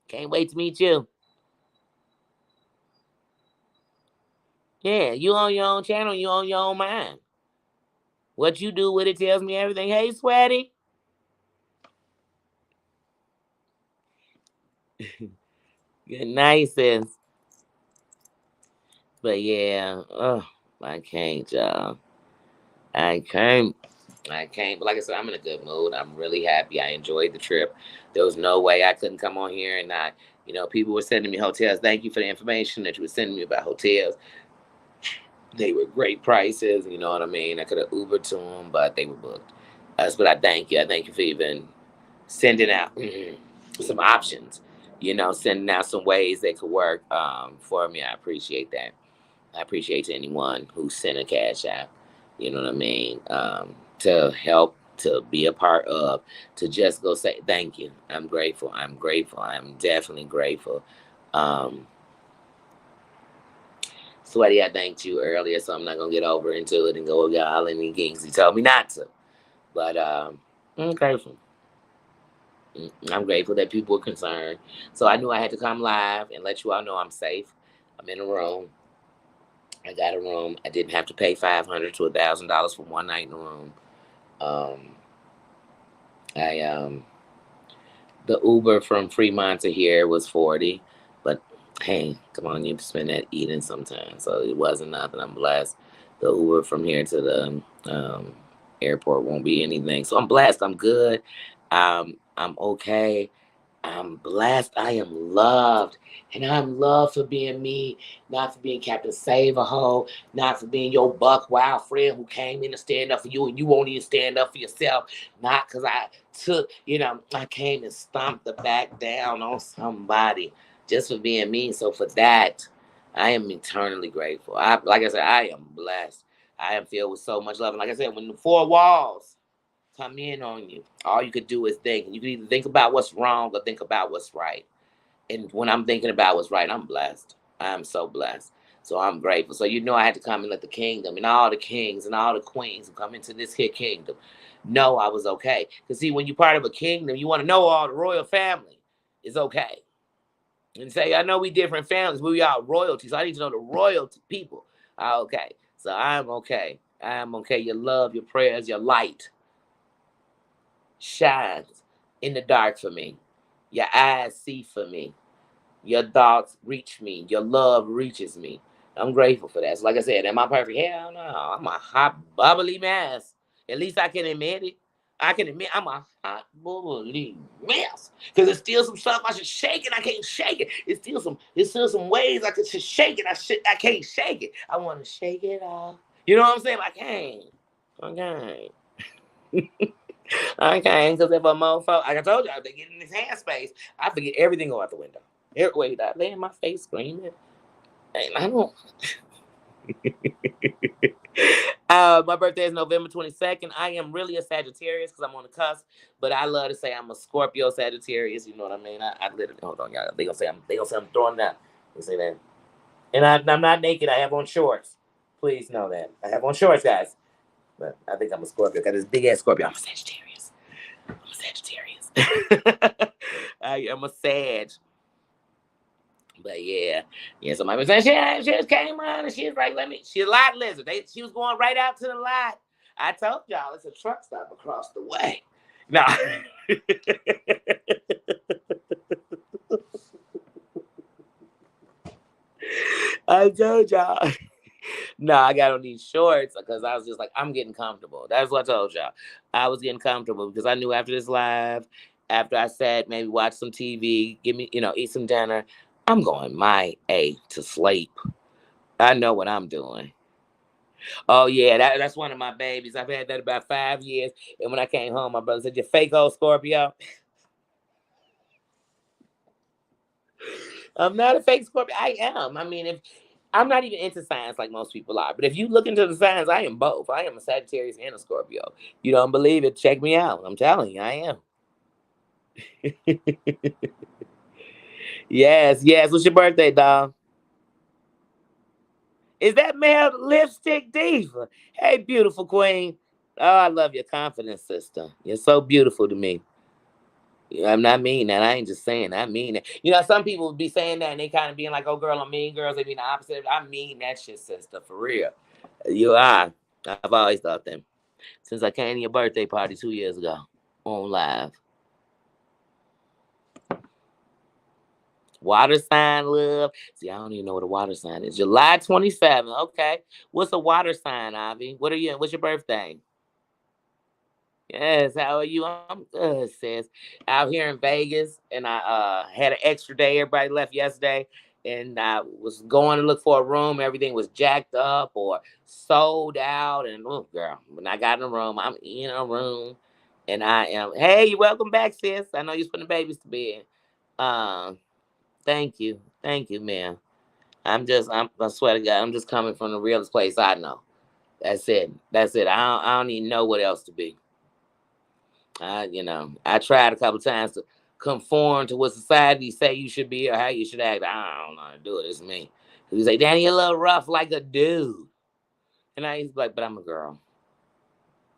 Can't wait to meet you. Yeah, you on your own channel, you on your own mind. What you do with it tells me everything. Hey, Sweaty. Good night, sis. But yeah, I can't, y'all. I can't. But like I said, I'm in a good mood. I'm really happy. I enjoyed the trip. There was no way I couldn't come on here and not. People were sending me hotels. Thank you for the information that you were sending me about hotels. They were great prices. You know what I mean? I could have Ubered to them, but they were booked. But I thank you. I thank you for even sending out some options. Sending out some ways they could work for me. I appreciate that. I appreciate anyone who sent a cash out. You know what I mean? To help, to be a part of, to just go say thank you. I'm grateful. I'm grateful. I'm definitely grateful. Sweaty, I thanked you earlier, so I'm not gonna get over into it and go y'all and Kings. He told me not to, but I'm grateful. I'm grateful that people were concerned. So I knew I had to come live and let you all know I'm safe. I'm in a room. I got a room. I didn't have to pay $500 to $1,000 for one night in a room. The Uber from Fremont to here was $40, but hey, come on, you have to spend that eating sometimes. So it wasn't nothing. I'm blessed. The Uber from here to the airport won't be anything. So I'm blessed. I'm good. I'm okay. I'm blessed. I am loved. And I'm loved for being me, not for being Captain Save-A-Ho, not for being your buck wild friend who came in to stand up for you and you won't even stand up for yourself. Not because I took, I came and stomped the back down on somebody just for being me. So for that, I am eternally grateful. Like I said, I am blessed. I am filled with so much love. And like I said, when the four walls come in on you, all you could do is think. You can either think about what's wrong or think about what's right. And when I'm thinking about what's right, I'm blessed. I'm so blessed. So I'm grateful. So I had to come and let the kingdom and all the kings and all the queens who come into this here kingdom know I was okay. Because see, when you're part of a kingdom, you want to know all the royal family is okay. And say, I know we different families, but we are royalty. So I need to know the royalty people are okay. So I'm okay. I'm okay. Your love, your prayers, your light shines in the dark for me. Your eyes see for me. Your thoughts reach me. Your love reaches me. I'm grateful for that. So like I said, am I perfect? Hell no. I'm a hot, bubbly mess. At least I can admit it. I can admit I'm a hot, bubbly mess. Because there's still some stuff I should shake and I can't shake it. It's still some ways I could shake it. I can't shake it. I want to shake it off. You know what I'm saying? Like, hey, okay. Okay, because if a mofo, like I told you, they get in his hand space, I forget everything go out the window. Wait, I lay in my face screaming. And I don't. My birthday is November 22nd. I am really a Sagittarius because I'm on the cusp, but I love to say I'm a Scorpio Sagittarius. You know what I mean? I literally hold on, y'all. They gonna say I'm throwing that. They say that, and I'm not naked. I have on shorts. Please know that I have on shorts, guys. But I think I'm a Scorpio. Got this big ass Scorpio. I'm a Sagittarius. I'm a Sagittarius. I am a Sag. But yeah. So my was saying she just came on and she was like, She's a lot lizard. She was going right out to the lot. I told y'all it's a truck stop across the way. No. I told y'all. No, I got on these shorts because I was just like, I'm getting comfortable. That's what I told y'all. I was getting comfortable because I knew after this live, after I sat, maybe watch some TV, give me, eat some dinner, I'm going my A to sleep. I know what I'm doing. Oh yeah, that's one of my babies. I've had that about 5 years. And when I came home, my brother said, "You fake old Scorpio." I'm not a fake Scorpio. I am. I mean, if I'm not even into signs like most people are, but if you look into the signs, I am both. I am a Sagittarius and a Scorpio. You don't believe it? Check me out. I'm telling you, I am. Yes. What's your birthday, dog? Is that male lipstick diva? Hey, beautiful queen. Oh, I love your confidence, sister. You're so beautiful to me. I'm not mean that. I ain't just saying that. I mean that. Some people would be saying that and they kind of being like, oh, girl, I'm mean girls. They mean the opposite. I mean that shit, sister, for real. You are. I've always thought that. Since I came to your birthday party 2 years ago on live. Water sign, love. See, I don't even know what a water sign is. July 27th. Okay. What's a water sign, Avi? What are you? What's your birthday? Yes, how are you? I'm good, sis. Out here in Vegas, and I had an extra day. Everybody left yesterday, and I was going to look for a room. Everything was jacked up or sold out. And oh, girl, when I got in the room, I'm in a room, and I am. Hey, you welcome back, sis. I know you're putting the babies to bed. Um, thank you, man. I swear to God, I'm just coming from the realest place I know. That's it. I don't even know what else to be. I tried a couple times to conform to what society say you should be or how you should act. I don't know how to do it. It's me. He say, Danny, you're a little rough like a dude. And I used to be like, but I'm a girl.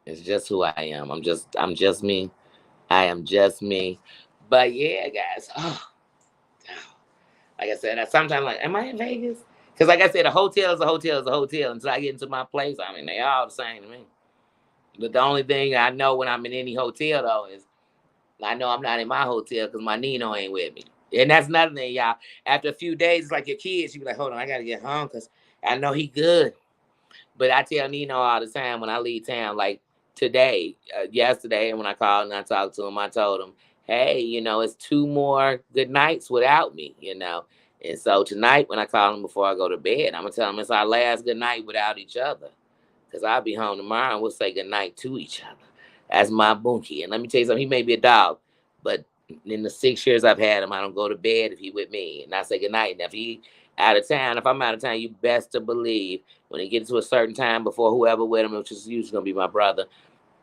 It's just who I am. I'm just me. I am just me. But yeah, guys. Oh, like I said, I sometimes like, am I in Vegas? Because like I said, a hotel is a hotel is a hotel until I get into my place. I mean, they all the same to me. But the only thing I know when I'm in any hotel though is I know I'm not in my hotel because my Nino ain't with me. And that's another thing, y'all. After a few days, it's like your kids, you be like, hold on, I gotta get home because I know he good. But I tell Nino all the time when I leave town, like today, yesterday, when I called and I talked to him, I told him, hey, it's two more good nights without me. And so tonight, when I call him before I go to bed, I'm gonna tell him it's our last good night without each other. Because I'll be home tomorrow and we'll say good night to each other. That's my bunkie. And let me tell you something, he may be a dog, but in the 6 years I've had him, I don't go to bed if he with me. And I say good night. And if he out of town, if I'm out of town, you best to believe when he gets to a certain time before whoever with him, which is usually gonna be my brother,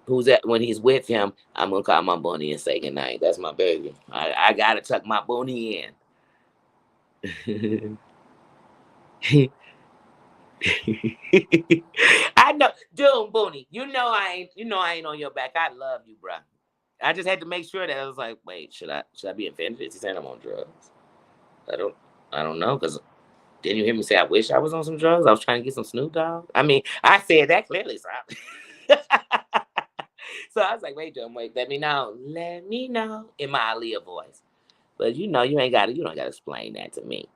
when he's with him, I'm gonna call my bunny and say good night. That's my baby. I gotta tuck my bunny in. I know, dude, Booney. You know I ain't on your back. I love you, bro. I just had to make sure that I was like, wait, should I be offended? Is he saying I'm on drugs? I don't I don't know because didn't you hear me say I wish I was on some drugs? I was trying to get some Snoop Dogg. I mean, I said that clearly, so so I was like, wait, let me know in my Aaliyah voice. But you don't gotta explain that to me.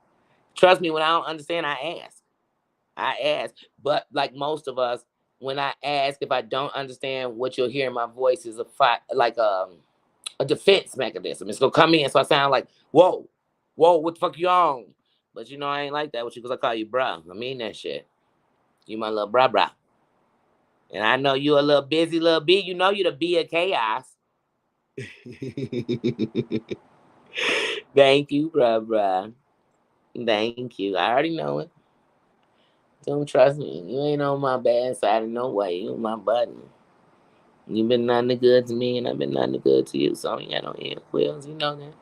Trust me, when I don't understand, I ask. But like most of us, when I ask if I don't understand, what you'll hear in my voice is a defense mechanism. It's gonna come in, so I sound like, whoa, what the fuck you on? But I ain't like that with you because I call you bruh. I mean that shit. You my little bruh. And I know you a little busy little bee. You know you the bee of chaos. Thank you, bruh. Thank you. I already know it. Don't trust me. You ain't on my bad side in no way. You my button. You been nothing good to me, and I've been nothing good to you. So yeah, I don't eat quills. You know that.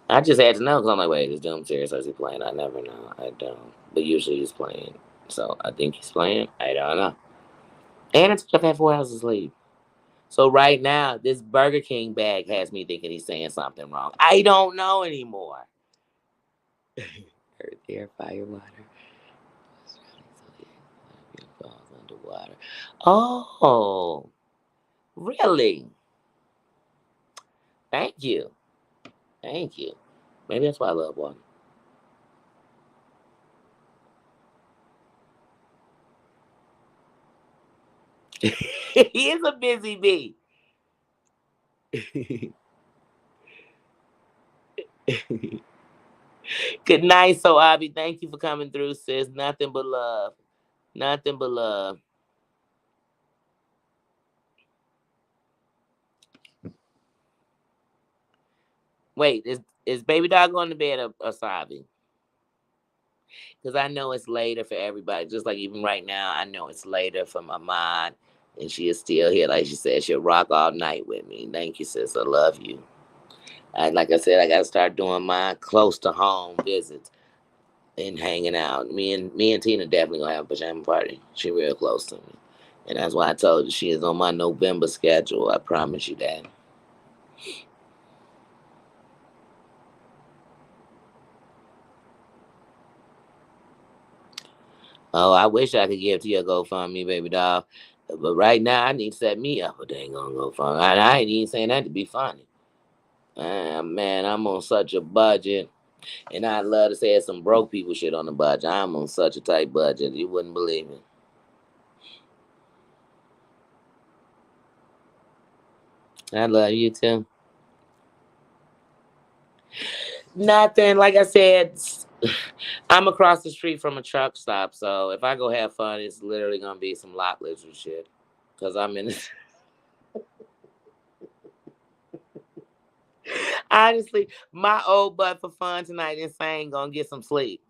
I just had to know because I'm like, wait, is Doom serious or is he playing? I never know. I don't. But usually he's playing. So I think he's playing. I don't know. And I took I've had 4 hours of sleep. So right now, this Burger King bag has me thinking he's saying something wrong. I don't know anymore. Earth, air, fire, water. Underwater. Oh, really? Thank you. Thank you. Maybe that's why I love water. He is a busy bee. Good night, so Abby. Thank you for coming through, sis. Nothing but love. Nothing but love. Wait, is baby dog going to bed or Sabi? Because I know it's later for everybody. Just like even right now, I know it's later for my mom, and she is still here. Like she said, she'll rock all night with me. Thank you, sis. I love you. Like I said, I got to start doing my close to home visits and hanging out. Me and Tina definitely gonna have a pajama party. She real close to me, and that's why I told you she is on my November schedule. I promise you that. Oh, I wish I could give to your GoFundMe, baby doll. But right now, I need to set me up a dang on GoFundMe. I ain't even saying that to be funny. Man, I'm on such a budget. And I'd love to say some broke people shit on the budget. I'm on such a tight budget. You wouldn't believe it. I love you too. Nothing. Like I said, I'm across the street from a truck stop. So if I go have fun, it's literally going to be some lot lizard shit. Because I'm in. Honestly, my old butt for fun tonight is saying gonna get some sleep.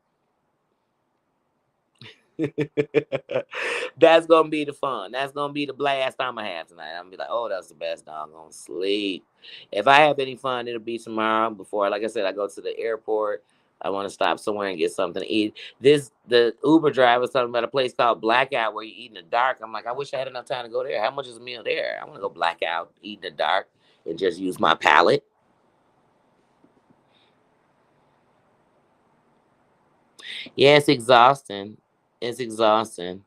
That's gonna be the fun. That's gonna be the blast I'm gonna have tonight. I'm gonna be like, oh, that's the best doggone sleep. If I have any fun, it'll be tomorrow. Before, like I said, I go to the airport. I want to stop somewhere and get something to eat. The Uber driver was talking about a place called Blackout where you eat in the dark. I'm like, I wish I had enough time to go there. How much is a meal there? I want to go blackout, eat in the dark, and just use my palate. Yeah, it's exhausting. It's exhausting.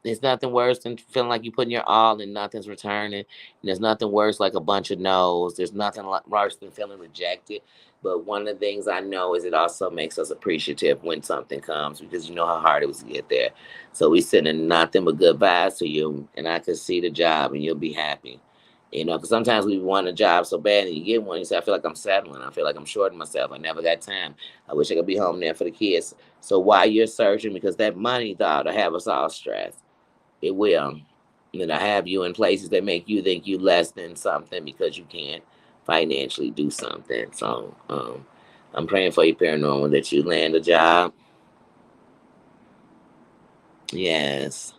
There's nothing worse than feeling like you're putting your all and nothing's returning. And there's nothing worse like a bunch of no's. There's nothing worse than feeling rejected. But one of the things I know is it also makes us appreciative when something comes because you know how hard it was to get there. So we sending nothing but good vibes to you, and I can see the job, and you'll be happy. You know, because sometimes we want a job so bad, and you get one, you say, "I feel like I'm settling. I feel like I'm shorting myself. I never got time. I wish I could be home there for the kids." So while you're searching, because that money thought to have us all stressed. It will. I have you in places that make you think you less than something because you can't financially do something. So I'm praying for you, paranormal, that you land a job. Yes.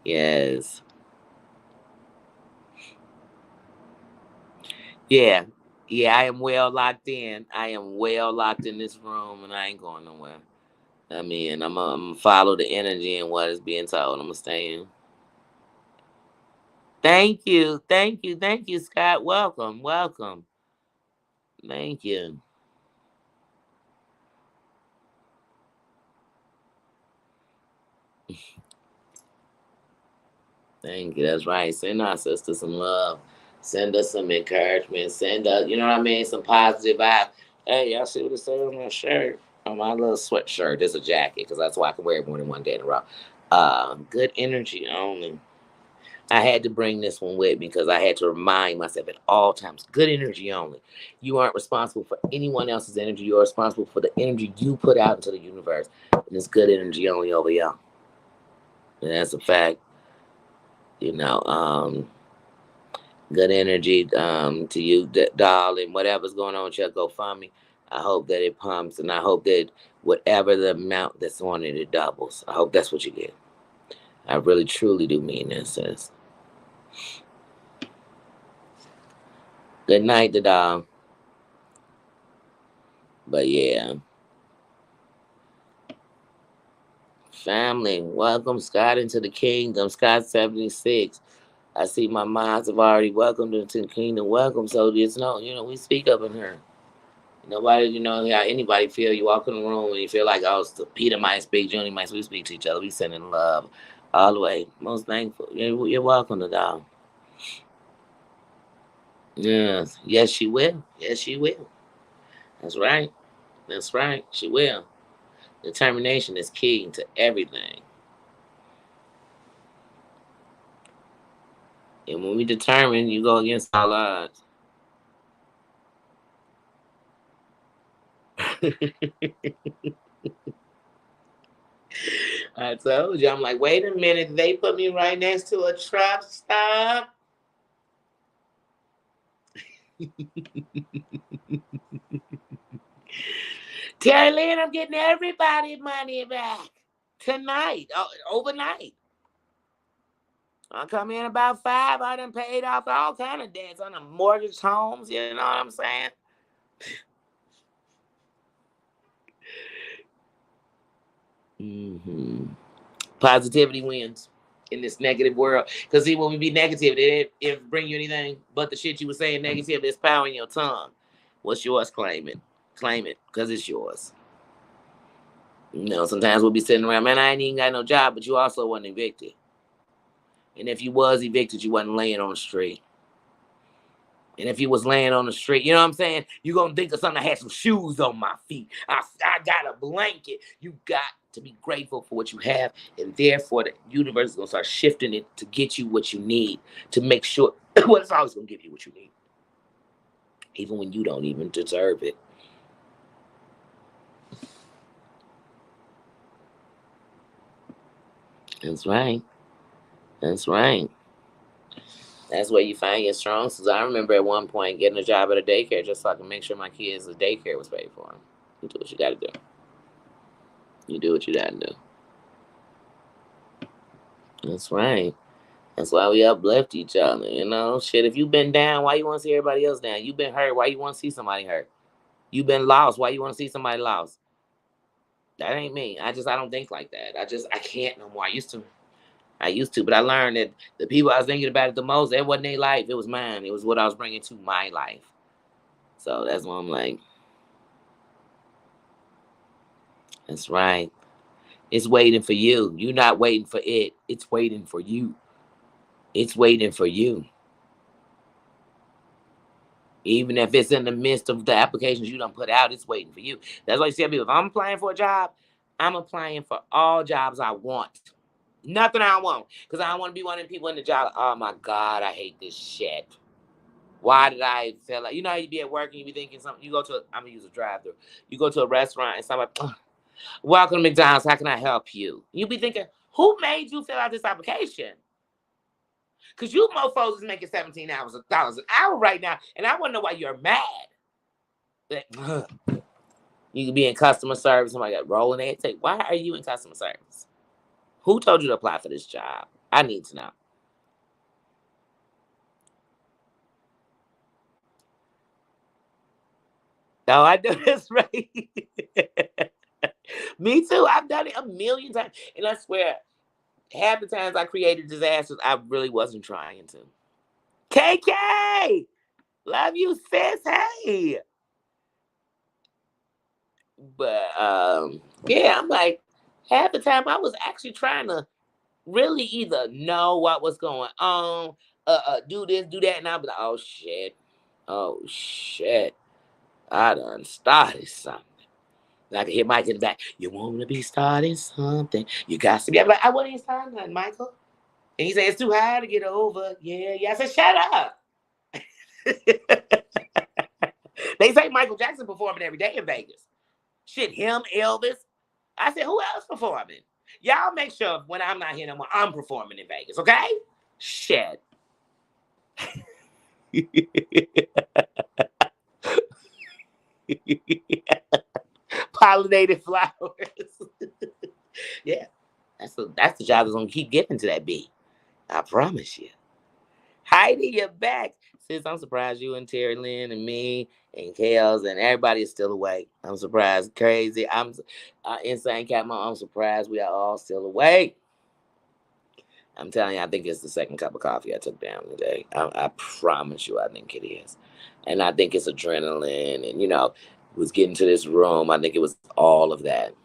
Yes. Yeah. Yeah, I am well locked in. I am well locked in this room and I ain't going nowhere. I mean, I'm gonna follow the energy and what is being told. I'm gonna stay in. Thank you. Thank you. Thank you, Scott. Welcome. Welcome. Thank you. Thank you. That's right. Send our sister some love. Send us some encouragement. Send us, you know what I mean, some positive vibes. Hey, y'all see what it says on my shirt? On my little sweatshirt. It's a jacket because that's why I can wear it more than one day in a row. Good energy only. I had to bring this one with me because I had to remind myself at all times, good energy only. You aren't responsible for anyone else's energy. You're responsible for the energy you put out into the universe. And it's good energy only over y'all. And that's a fact. You know, Good energy to you, doll, and whatever's going on with your GoFundMe. I hope that it pumps, and I hope that whatever the amount that's on it, it doubles. I hope that's what you get. I really, truly do mean that, sis. Good night, the doll. But yeah, family, welcome Scott into the kingdom. Scott 76. I see my moms have already welcomed into the kingdom. Welcome. So there's no, we speak up in here. Nobody, how anybody feel. You walk in the room and you feel like, oh, Peter might speak, Junie might speak. We speak to each other. We send in love all the way. Most thankful. You're welcome to dog. Yes. Yes, she will. Yes, she will. That's right. That's right. She will. Determination is key to everything. And when we determine, you go against all odds. I told you, I'm like, wait a minute, they put me right next to a truck stop. Terry Lynn, I'm getting everybody money back tonight, overnight. I come in about 5. I done paid off all kind of debts on the mortgage homes. You know what I'm saying? Mm-hmm. Positivity wins in this negative world. Because see, when we be negative, it bring you anything but the shit you were saying negative. There's power in your tongue. What's yours? Claim it. Claim it because it's yours. Sometimes we'll be sitting around, man, I ain't even got no job, but you also wasn't evicted. And if you was evicted, you wasn't laying on the street. And if you was laying on the street, you know what I'm saying? You're going to think of something. I had some shoes on my feet. I got a blanket. You got to be grateful for what you have. And therefore, the universe is going to start shifting it to get you what you need, to make sure, well, it's always going to give you what you need, even when you don't even deserve it. That's right. That's right. That's where you find your strong suits. I remember at one point getting a job at a daycare just so I could make sure my kids' daycare was paid for. You do what you got to do. You do what you got to do. That's right. That's why we uplift each other. Shit. If you been down, why you want to see everybody else down? You been hurt, why you want to see somebody hurt? You been lost, why you want to see somebody lost? That ain't me. I don't think like that. I can't no more. I used to, but I learned that the people I was thinking about it the most, that wasn't their life. It was mine. It was what I was bringing to my life. So that's why I'm like, that's right. It's waiting for you. You're not waiting for it. It's waiting for you. It's waiting for you. Even if it's in the midst of the applications you don't put out, it's waiting for you. That's why you see people, if I'm applying for a job, I'm applying for all jobs I want. Nothing I want. Because I don't want to be one of the people in the job, oh my God, I hate this shit. Why did I feel like, how you be at work and you be thinking something, I'm going to use a drive-through. You go to a restaurant and somebody, welcome to McDonald's, how can I help you? You be thinking, who made you fill out this application? Because you mofos is making $17 an hour right now, and I want to know why you're mad. You can be in customer service. Somebody got rolling their head. Why are you in customer service? Who told you to apply for this job? I need to know. No, I do this right. Me too. I've done it a million times. And I swear, half the times I created disasters, I really wasn't trying to. KK! Love you, sis. Hey. But yeah, I'm like, half the time I was actually trying to really either know what was going on, do this, do that, and I'll be like, oh shit, I done started something. And I can hear Mike in the back. You want to be starting something? You got to be. I'm like, I wasn't even starting nothing, Michael. And he said it's too high to get over. Yeah. I said, shut up. They say Michael Jackson performing every day in Vegas. Shit, him, Elvis. I said, who else performing? Y'all make sure when I'm not here no more, I'm performing in Vegas, okay? Shit. Pollinated flowers. Yeah, that's the job that's gonna keep giving to that bee. I promise you. Heidi, you're back. Sis, I'm surprised you and Terry Lynn and me and Kels and everybody is still awake. I'm surprised. Crazy. Insane Cat Mom. I'm surprised we are all still awake. I'm telling you, I think it's the second cup of coffee I took down today. I promise you, I think it is. And I think it's adrenaline. And, was getting to this room. I think it was all of that.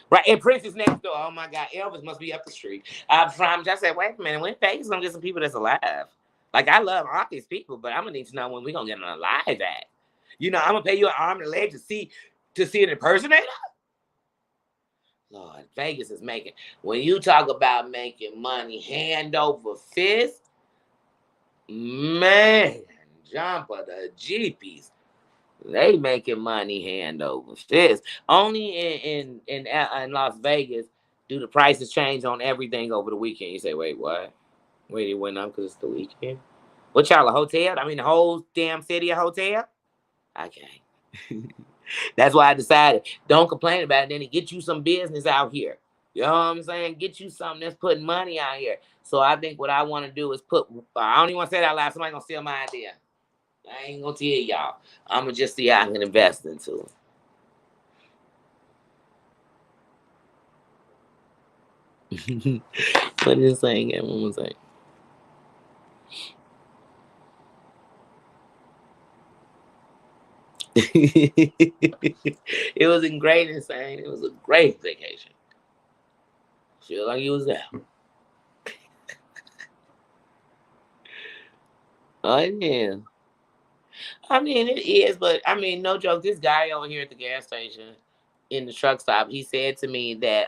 Right, and Prince is next door. Oh my God, Elvis must be up the street. I promise. I said, wait a minute, when Vegas gonna get some people that's alive? Like I love all these people, but I'm gonna need to know when we gonna get an alive at. I'm gonna pay you an arm and a leg to see an impersonator. Lord, Vegas is making. When you talk about making money hand over fist, man, jumper the jeepies. They making money hand over fist. Only in Las Vegas do the prices change on everything over the weekend. You say, wait, what? Wait, it went up because it's the weekend? What y'all, a hotel? I mean, the whole damn city a hotel? Okay. That's why I decided, don't complain about it. Then it get you some business out here. You know what I'm saying? Get you something that's putting money out here. So I think what I want to do is I don't even want to say that out loud. Somebody going to steal my idea. I ain't gonna tell y'all. I'm gonna just see how I can invest into it. What is it saying? One more thing. It was a great insane. It was a great vacation. Feel like you was there. Oh yeah. I mean it is, but I mean no joke. This guy over here at the gas station in the truck stop, he said to me that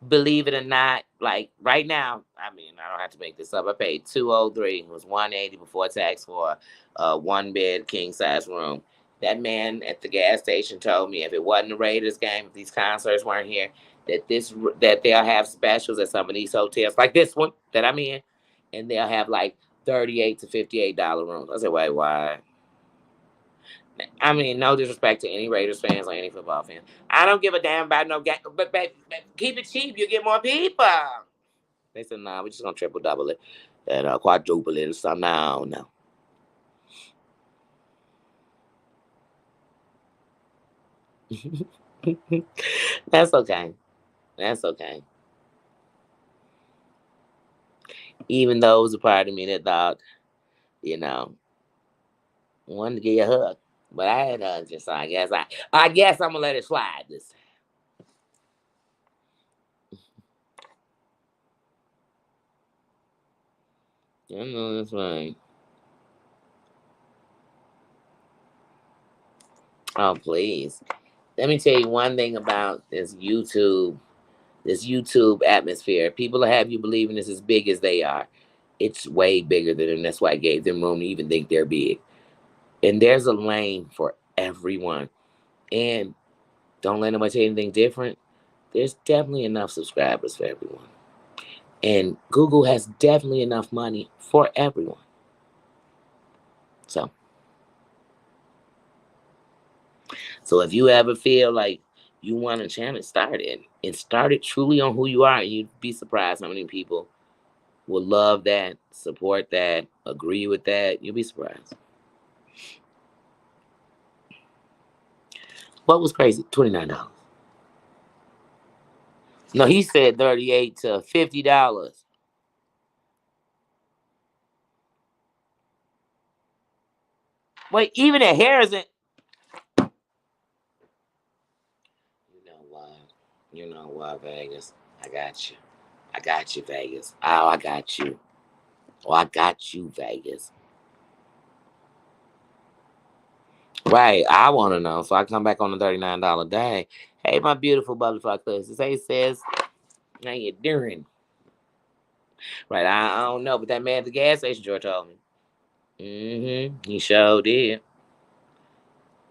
believe it or not, like right now, I mean, I don't have to make this up. I paid $203. It was $180 before tax for a one bed king size room. That man at the gas station told me if it wasn't the Raiders game, if these concerts weren't here, that they'll have specials at some of these hotels, like this one that I'm in, and they'll have like $38 to $58 rooms. I said, wait, why? I mean, no disrespect to any Raiders fans or any football fans. I don't give a damn about no game, but keep it cheap. You get more people. They said, nah, we're just going to triple double it and quadruple it or something. No. That's okay. That's okay. Even though it was a part of me that thought, you know, wanted to give you a hug. But I had hugs just so I guess I'm gonna let it slide this time. I know that's right. Oh please. Let me tell you one thing about this YouTube atmosphere. People will have you believing it's as big as they are. It's way bigger than them. That's why I gave them room to even think they're big. And there's a lane for everyone. And don't let nobody tell you anything different. There's definitely enough subscribers for everyone. And Google has definitely enough money for everyone. So if you ever feel like you want a channel, start it. And start it truly on who you are. And you'd be surprised how many people will love that, support that, agree with that. You'll be surprised. What was crazy? $29. No, he said $38 to $50. Wait, even at Harrison. You know what? You know what, Vegas? I got you. I got you, Vegas. Oh, I got you. Oh, I got you, Vegas. Right. I want to know. So I come back on the $39 day. Hey, my beautiful butterfly clusters. Hey, says, how you doing? Right. I don't know, but that man at the gas station, George told me. He sure did.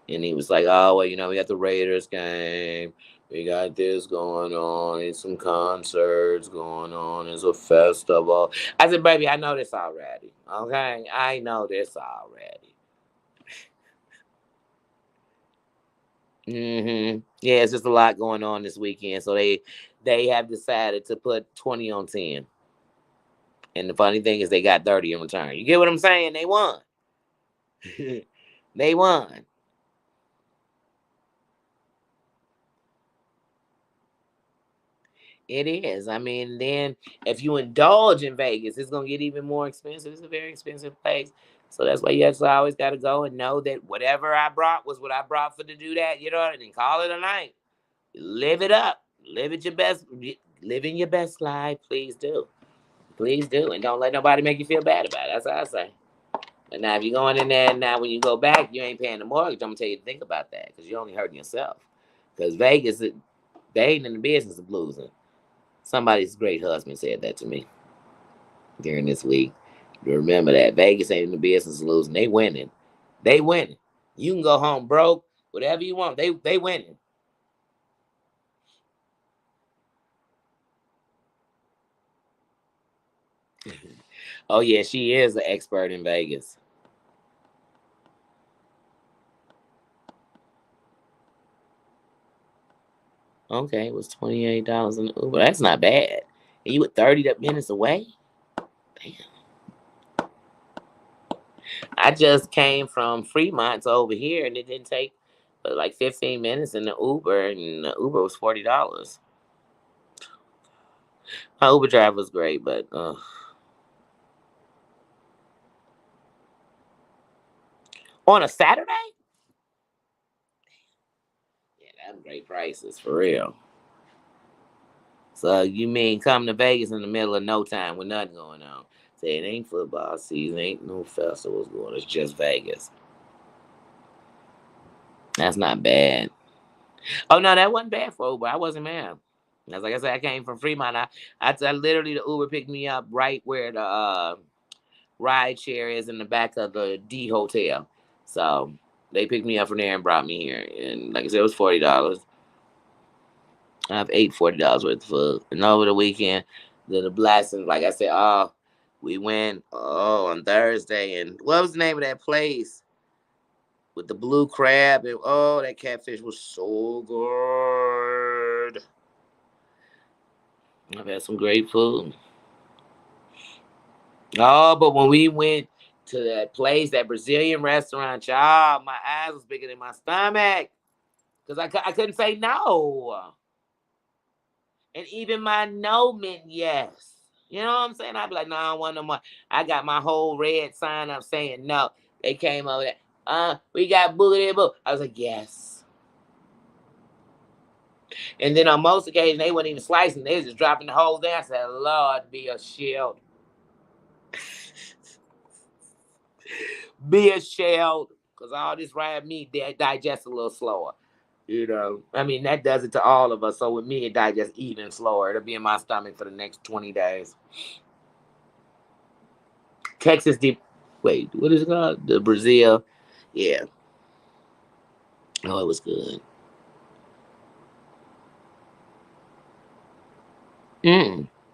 And he was like, oh, well, we got the Raiders game. We got this going on. There's some concerts going on. There's a festival. I said, baby, I know this already. Okay? I know this already. Yeah, it's just a lot going on this weekend. So they have decided to put 20 on 10. And the funny thing is they got 30 in return. You get what I'm saying? They won. They won. It is. I mean, then if you indulge in Vegas, it's gonna get even more expensive. It's a very expensive place. So that's why you just always gotta go and know that whatever I brought was what I brought for to do that, you know, and then call it a night. Live it up. Live it your best living your best life. Please do. Please do. And don't let nobody make you feel bad about it. That's what I say. And now if you're going in there now when you go back, you ain't paying the mortgage. I'm gonna tell you to think about that because you're only hurting yourself. Because Vegas, they ain't in the business of losing. Somebody's great husband said that to me during this week. Remember that Vegas ain't in the business of losing. They winning. They winning. You can go home broke, whatever you want. They winning. Oh yeah, she is an expert in Vegas. Okay, it was $28 in the Uber. That's not bad. And you were 30 minutes away. Damn. I just came from Fremont to over here, and it didn't take but like 15 minutes in the Uber, and the Uber was $40. My Uber driver was great, but on a Saturday, yeah, that's great prices for real. So you mean come to Vegas in the middle of no time with nothing going on? Say it ain't football season, ain't no festivals going. It's just Vegas. That's not bad. Oh no, that wasn't bad for Uber. I wasn't mad. As like I said, I came from Fremont. I literally the Uber picked me up right where the ride share is in the back of the D hotel. So they picked me up from there and brought me here. And like I said, it was $40. I've ate $40 worth of food. And over the weekend, the blessings, like I said, we went on Thursday and what was the name of that place with the blue crab and that catfish was so good. I've had some great food. Oh, but when we went to that place, that Brazilian restaurant, y'all, my eyes was bigger than my stomach because I couldn't say no. And even my no meant yes. You know what I'm saying? I'd be like, no, I don't want no more. I got my whole red sign up saying no. They came over there. We got boogity boo. I was like, yes. And then on most occasions, they weren't even slicing. They was just dropping the whole thing. I said, Lord, be a shield. Be a shield. Because all this red meat digests a little slower. You know, I mean, that does it to all of us. So with me, it digests even slower. It'll be in my stomach for the next 20 days. Texas deep. Wait, what is it called? The Brazil. Yeah. Oh, it was good.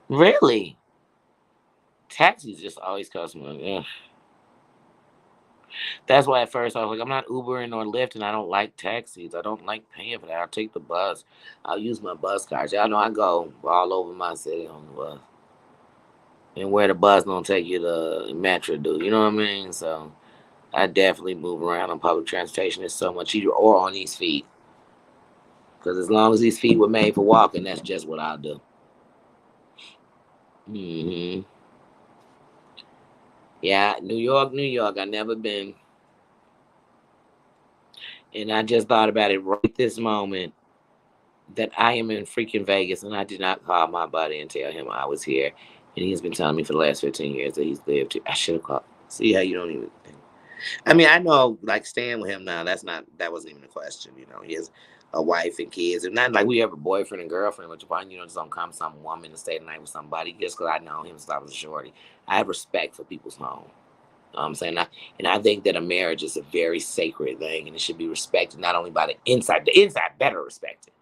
Really? Taxis just always cost money. Yeah. That's why at first I was like, I'm not Ubering or Lyft, and I don't like taxis. I don't like paying for that. I'll take the bus. I'll use my bus cards. Y'all know I go all over my city on the bus. And where the bus don't take you to Metro do. You know what I mean? So I definitely move around on public transportation. It's so much easier or on these feet. Because as long as these feet were made for walking, that's just what I'll do. hmm Yeah, New York, New York. I never been. And I just thought about it right this moment that I am in freaking Vegas and I did not call my buddy and tell him I was here. And he's been telling me for the last 15 years that he's lived here. I should have called. See how you don't even think. I mean, I know like staying with him now, that wasn't even a question, you know. He has a wife and kids. And not like we have a boyfriend and girlfriend, but you know, just don't come some woman to stay the night with somebody just because I know him since I was a shorty. I have respect for people's home. You know what I'm saying? And I think that a marriage is a very sacred thing and it should be respected not only by the inside better respected.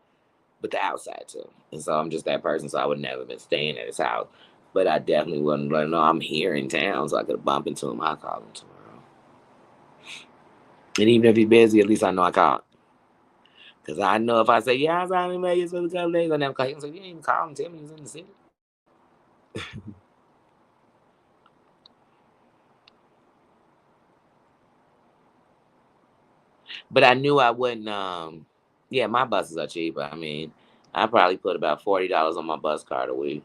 but the outside too. And so I'm just that person. So I would never been staying at his house. But I definitely wouldn't let him know I'm here in town, so I could bump into him. I'll call him tomorrow. And even if he's busy, at least I know I called. Because I know if I say, yeah, I was out in Vegas for a couple days, I never call him. So you didn't even call him, tell me he's in the city. But I knew I wouldn't. Yeah, my buses are cheaper. I mean, I probably put about $40 on my bus card a week,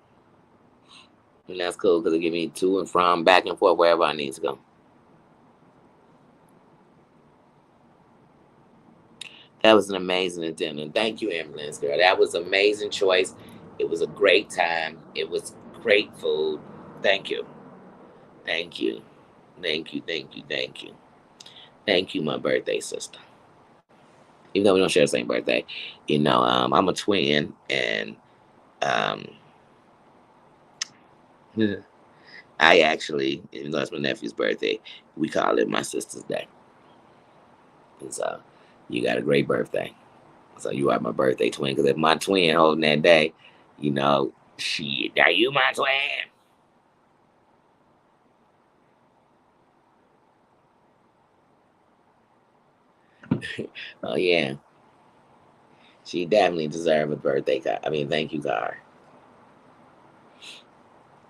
and that's cool because it give me to and from, back and forth, wherever I need to go. That was an amazing dinner. Thank you, ambulance girl. That was an amazing choice. It was a great time. It was great food. Thank you. Thank you. Thank you. Thank you. Thank you. Thank you, my birthday sister. Even though we don't share the same birthday, I'm a twin, and um, I actually, even though it's my nephew's birthday, we call it my sister's day. And so you got a great birthday. So you are my birthday twin. Because if my twin holding that day, shit, are you my twin? Oh yeah, she definitely deserves a birthday card. I mean, thank you card.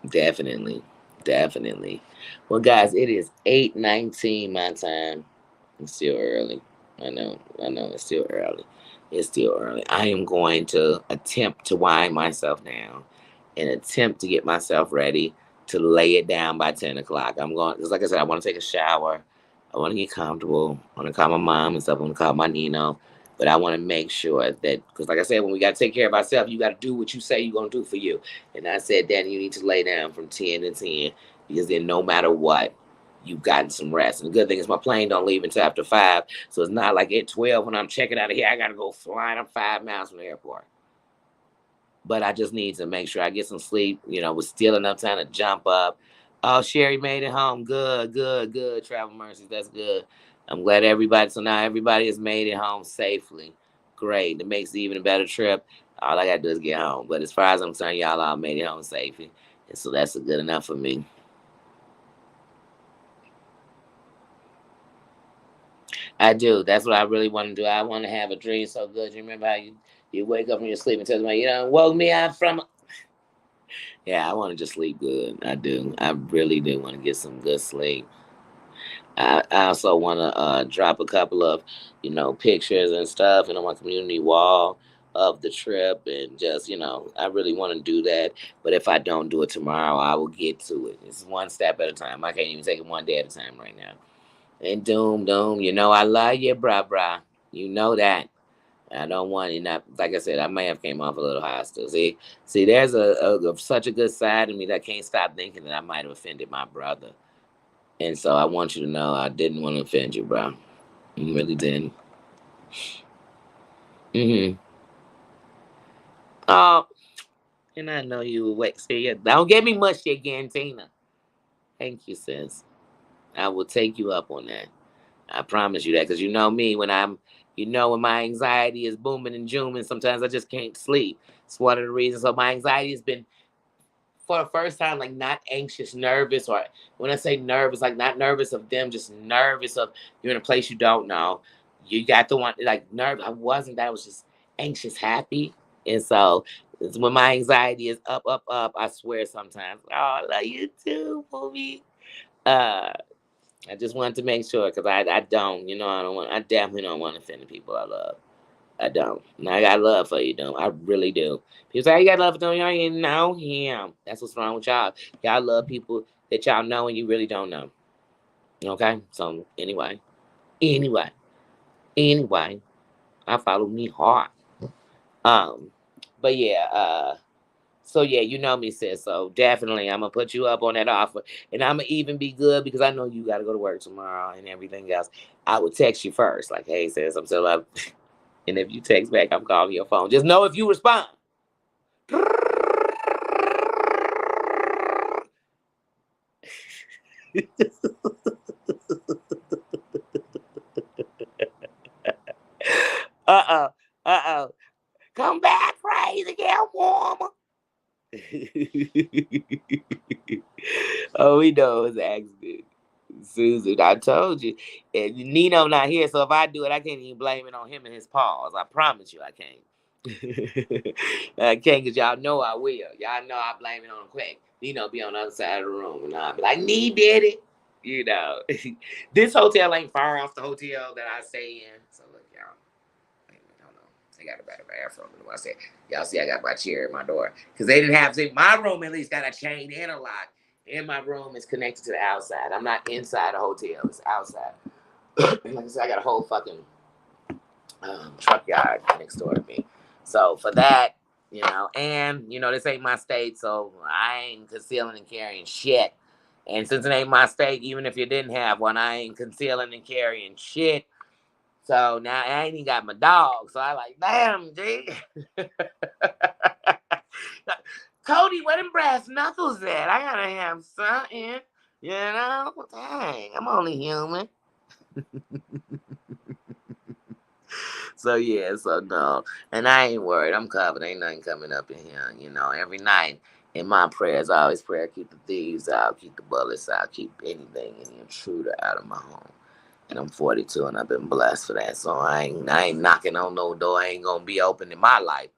Definitely, definitely. Well, guys, it is 8:19 my time. It's still early. I know, it's still early. It's still early. I am going to attempt to wind myself down and attempt to get myself ready to lay it down by 10 o'clock. I'm going, because like I said, I want to take a shower. I want to get comfortable. I want to call my mom and stuff. I want to call my Nino. But I want to make sure that, because like I said, when we got to take care of ourselves, you got to do what you say you're going to do for you. And I said, Danny, you need to lay down from 10 to 10, because then no matter what, you've gotten some rest. And the good thing is my plane don't leave until after 5. So it's not like at 12 when I'm checking out of here, I got to go flying. I'm 5 miles from the airport. But I just need to make sure I get some sleep, with still enough time to jump up. Oh, Sherry made it home. Good, good, good. Travel mercies. That's good. I'm glad so now everybody has made it home safely. Great. It makes it even a better trip. All I got to do is get home. But as far as I'm concerned, y'all all made it home safely. And so that's good enough for me. I do. That's what I really want to do. I want to have a dream so good. You remember how you wake up from your sleep and tell me, woke me up from. Yeah, I want to just sleep good. I do. I really do want to get some good sleep. I also want to drop a couple of, pictures and stuff, on my community wall of the trip, and just, I really want to do that. But if I don't do it tomorrow, I will get to it. It's one step at a time. I can't even take it one day at a time right now. And doom, I love you, brah. You know that. I don't want it. Not like I said, I may have came off a little hostile. See, there's such a good side of me that can't stop thinking that I might have offended my brother. And so I want you to know I didn't want to offend you, bro. You really didn't. Mm-hmm. Oh, and I know you would wait. See, don't get me mushy again, Tina. Thank you, sis. I will take you up on that. I promise you that, because you know me, when my anxiety is booming and zooming, sometimes I just can't sleep. It's one of the reasons. So my anxiety has been, for the first time, like, not anxious, nervous, or when I say nervous, like not nervous of them, just nervous of you're in a place you don't know. You got the one, like, nervous. I wasn't that. I was just anxious, happy. And so it's when my anxiety is up, up, up, I swear sometimes, oh, I love you too, movie. Uh, I just wanted to make sure, because I don't, I definitely don't want to offend the people I love. I don't. And I got love for you, though. I really do. People say, you got love for them, y'all ain't know him. That's what's wrong with y'all. Y'all love people that y'all know and you really don't know. Okay? So, anyway, anyway, I follow me hard. Um, but yeah, so yeah, you know me, sis. So definitely, I'm gonna put you up on that offer, and I'm gonna even be good because I know you got to go to work tomorrow and everything else. I would text you first, like, "Hey, sis, I'm still up," and if you text back, I'm calling your phone. Just know if you respond. Uh oh, come back. days it get warmer. Oh, we know it's an accident. Susan, I told you. And Nino not here, so if I do it, I can't even blame it on him and his paws. I promise you I can't. I can't, because y'all know I will. Y'all know I blame it on him quick. Nino be on the other side of the room, and I'll be like, Nee did it. You know. This hotel ain't far off the hotel that I stay in. So look, y'all. Wait a minute, hold on. I got a better bathroom than what I said. Y'all see I got my chair at my door. Because they didn't have, see, my room at least got a chain and a lock. And my room is connected to the outside. I'm not inside a hotel. It's outside. Like I said, I got a whole fucking truck yard next door to me. So for that, you know, and, you know, this ain't my state, so I ain't concealing and carrying shit. And since it ain't my state, even if you didn't have one, I ain't concealing and carrying shit. So now I ain't even got my dog. So I like, damn, G. Cody, where them brass knuckles at? I gotta have something. You know? Dang, I'm only human. So yeah, so no. And I ain't worried. I'm covered. Ain't nothing coming up in here. You know, every night in my prayers, I always pray, keep the thieves out, keep the bullets out, keep anything, any intruder out of my home. And I'm 42 and I've been blessed for that. So I ain't knocking on no door. I ain't gonna be open in my life.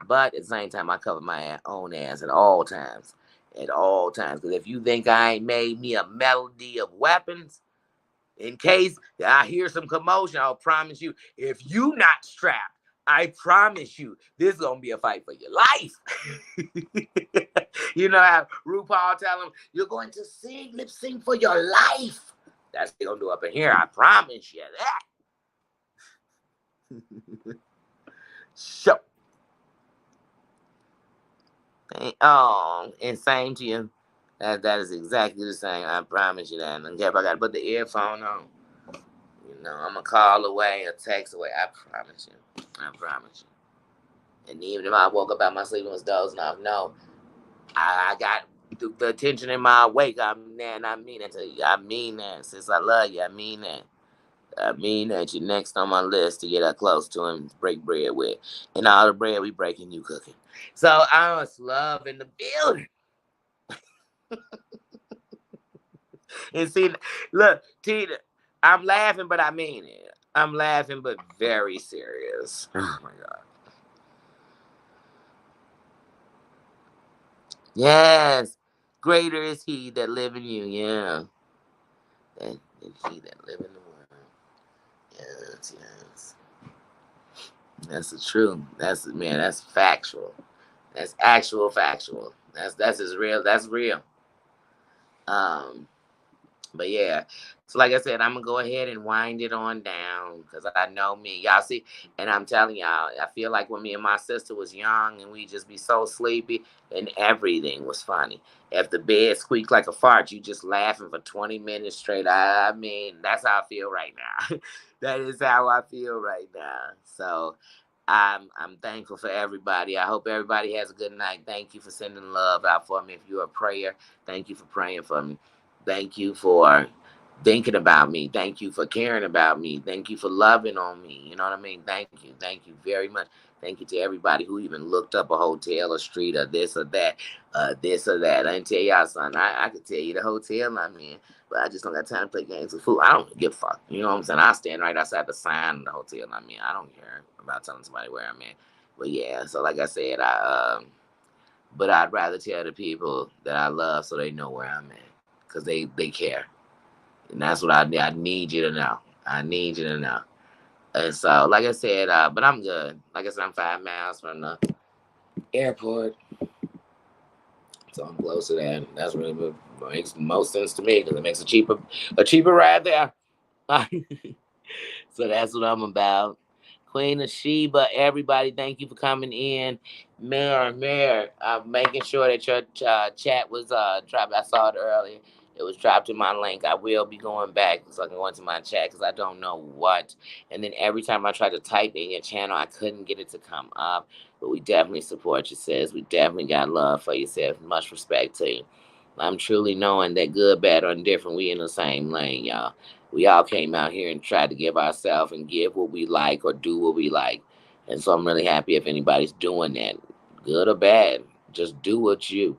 But at the same time, I cover my own ass at all times. At all times. Because if you think I ain't made me a melody of weapons, in case I hear some commotion, I'll promise you, if you not strapped, I promise you, this is going to be a fight for your life. You know how RuPaul tell them, you're going to lip sync for your life. That's what they're going to do up in here. I promise you that. So. Oh, and same to you. That is exactly the same. I promise you that. And if I got to put the earphone on, you know, I'm a call away, a text away. I promise you. I promise you. And even if I woke up out my sleep and was dozing off, no, I got the attention in my wake. I'm there, and I mean that to you. I mean that. Since I love you, I mean that. I mean that you're next on my list to get up close to him, break bread with. And all the bread we breaking, you cooking. So I was love in the building. And see, look, Tina, I'm laughing, but I mean it. I'm laughing, but very serious. Oh my God. Yes. Greater is he that live in you, yeah. Than he that live in the world. Yes, yes. That's the truth. That's factual. That's actual factual. That's as real. That's real. Um, But yeah, so like I said, I'm gonna go ahead and wind it on down because I know me. Y'all see, and I'm telling y'all, I feel like when me and my sister was young and we just be so sleepy and everything was funny. If the bed squeaked like a fart, you just laughing for 20 minutes straight. I mean, that's how I feel right now. That is how I feel right now. So I'm thankful for everybody. I hope everybody has a good night. Thank you for sending love out for me. If you're a prayer, thank you for praying for me. Thank you for thinking about me. Thank you for caring about me. Thank you for loving on me. You know what I mean? Thank you. Thank you very much. Thank you to everybody who even looked up a hotel, a street, or this or that, this or that. I didn't tell y'all something. I could tell you the hotel I'm in, but I just don't got time to play games with food. I don't give a fuck. You know what I'm saying? I stand right outside the sign of the hotel I'm in. I don't care about telling somebody where I'm at. But yeah, so like I said, but I'd rather tell the people that I love so they know where I'm at because they care. And that's what I need you to know. I need you to know. And so, like I said, but I'm good. Like I said, I'm 5 miles from the airport. So I'm close to that. That's really makes the most sense to me because it makes a cheaper ride there. So that's what I'm about. Queen of Sheba, everybody, thank you for coming in. Mayor, I'm making sure that your chat was dropped. I saw it earlier. It was dropped in my link. I will be going back so I can go into my chat because I don't know what. And then every time I tried to type in your channel, I couldn't get it to come up. But we definitely support you, sis. We definitely got love for you, sis. Much respect to you. I'm truly knowing that good, bad, or indifferent, we in the same lane, y'all. We all came out here and tried to give ourselves and give what we like or do what we like. And so I'm really happy if anybody's doing that. good or bad. Just do what you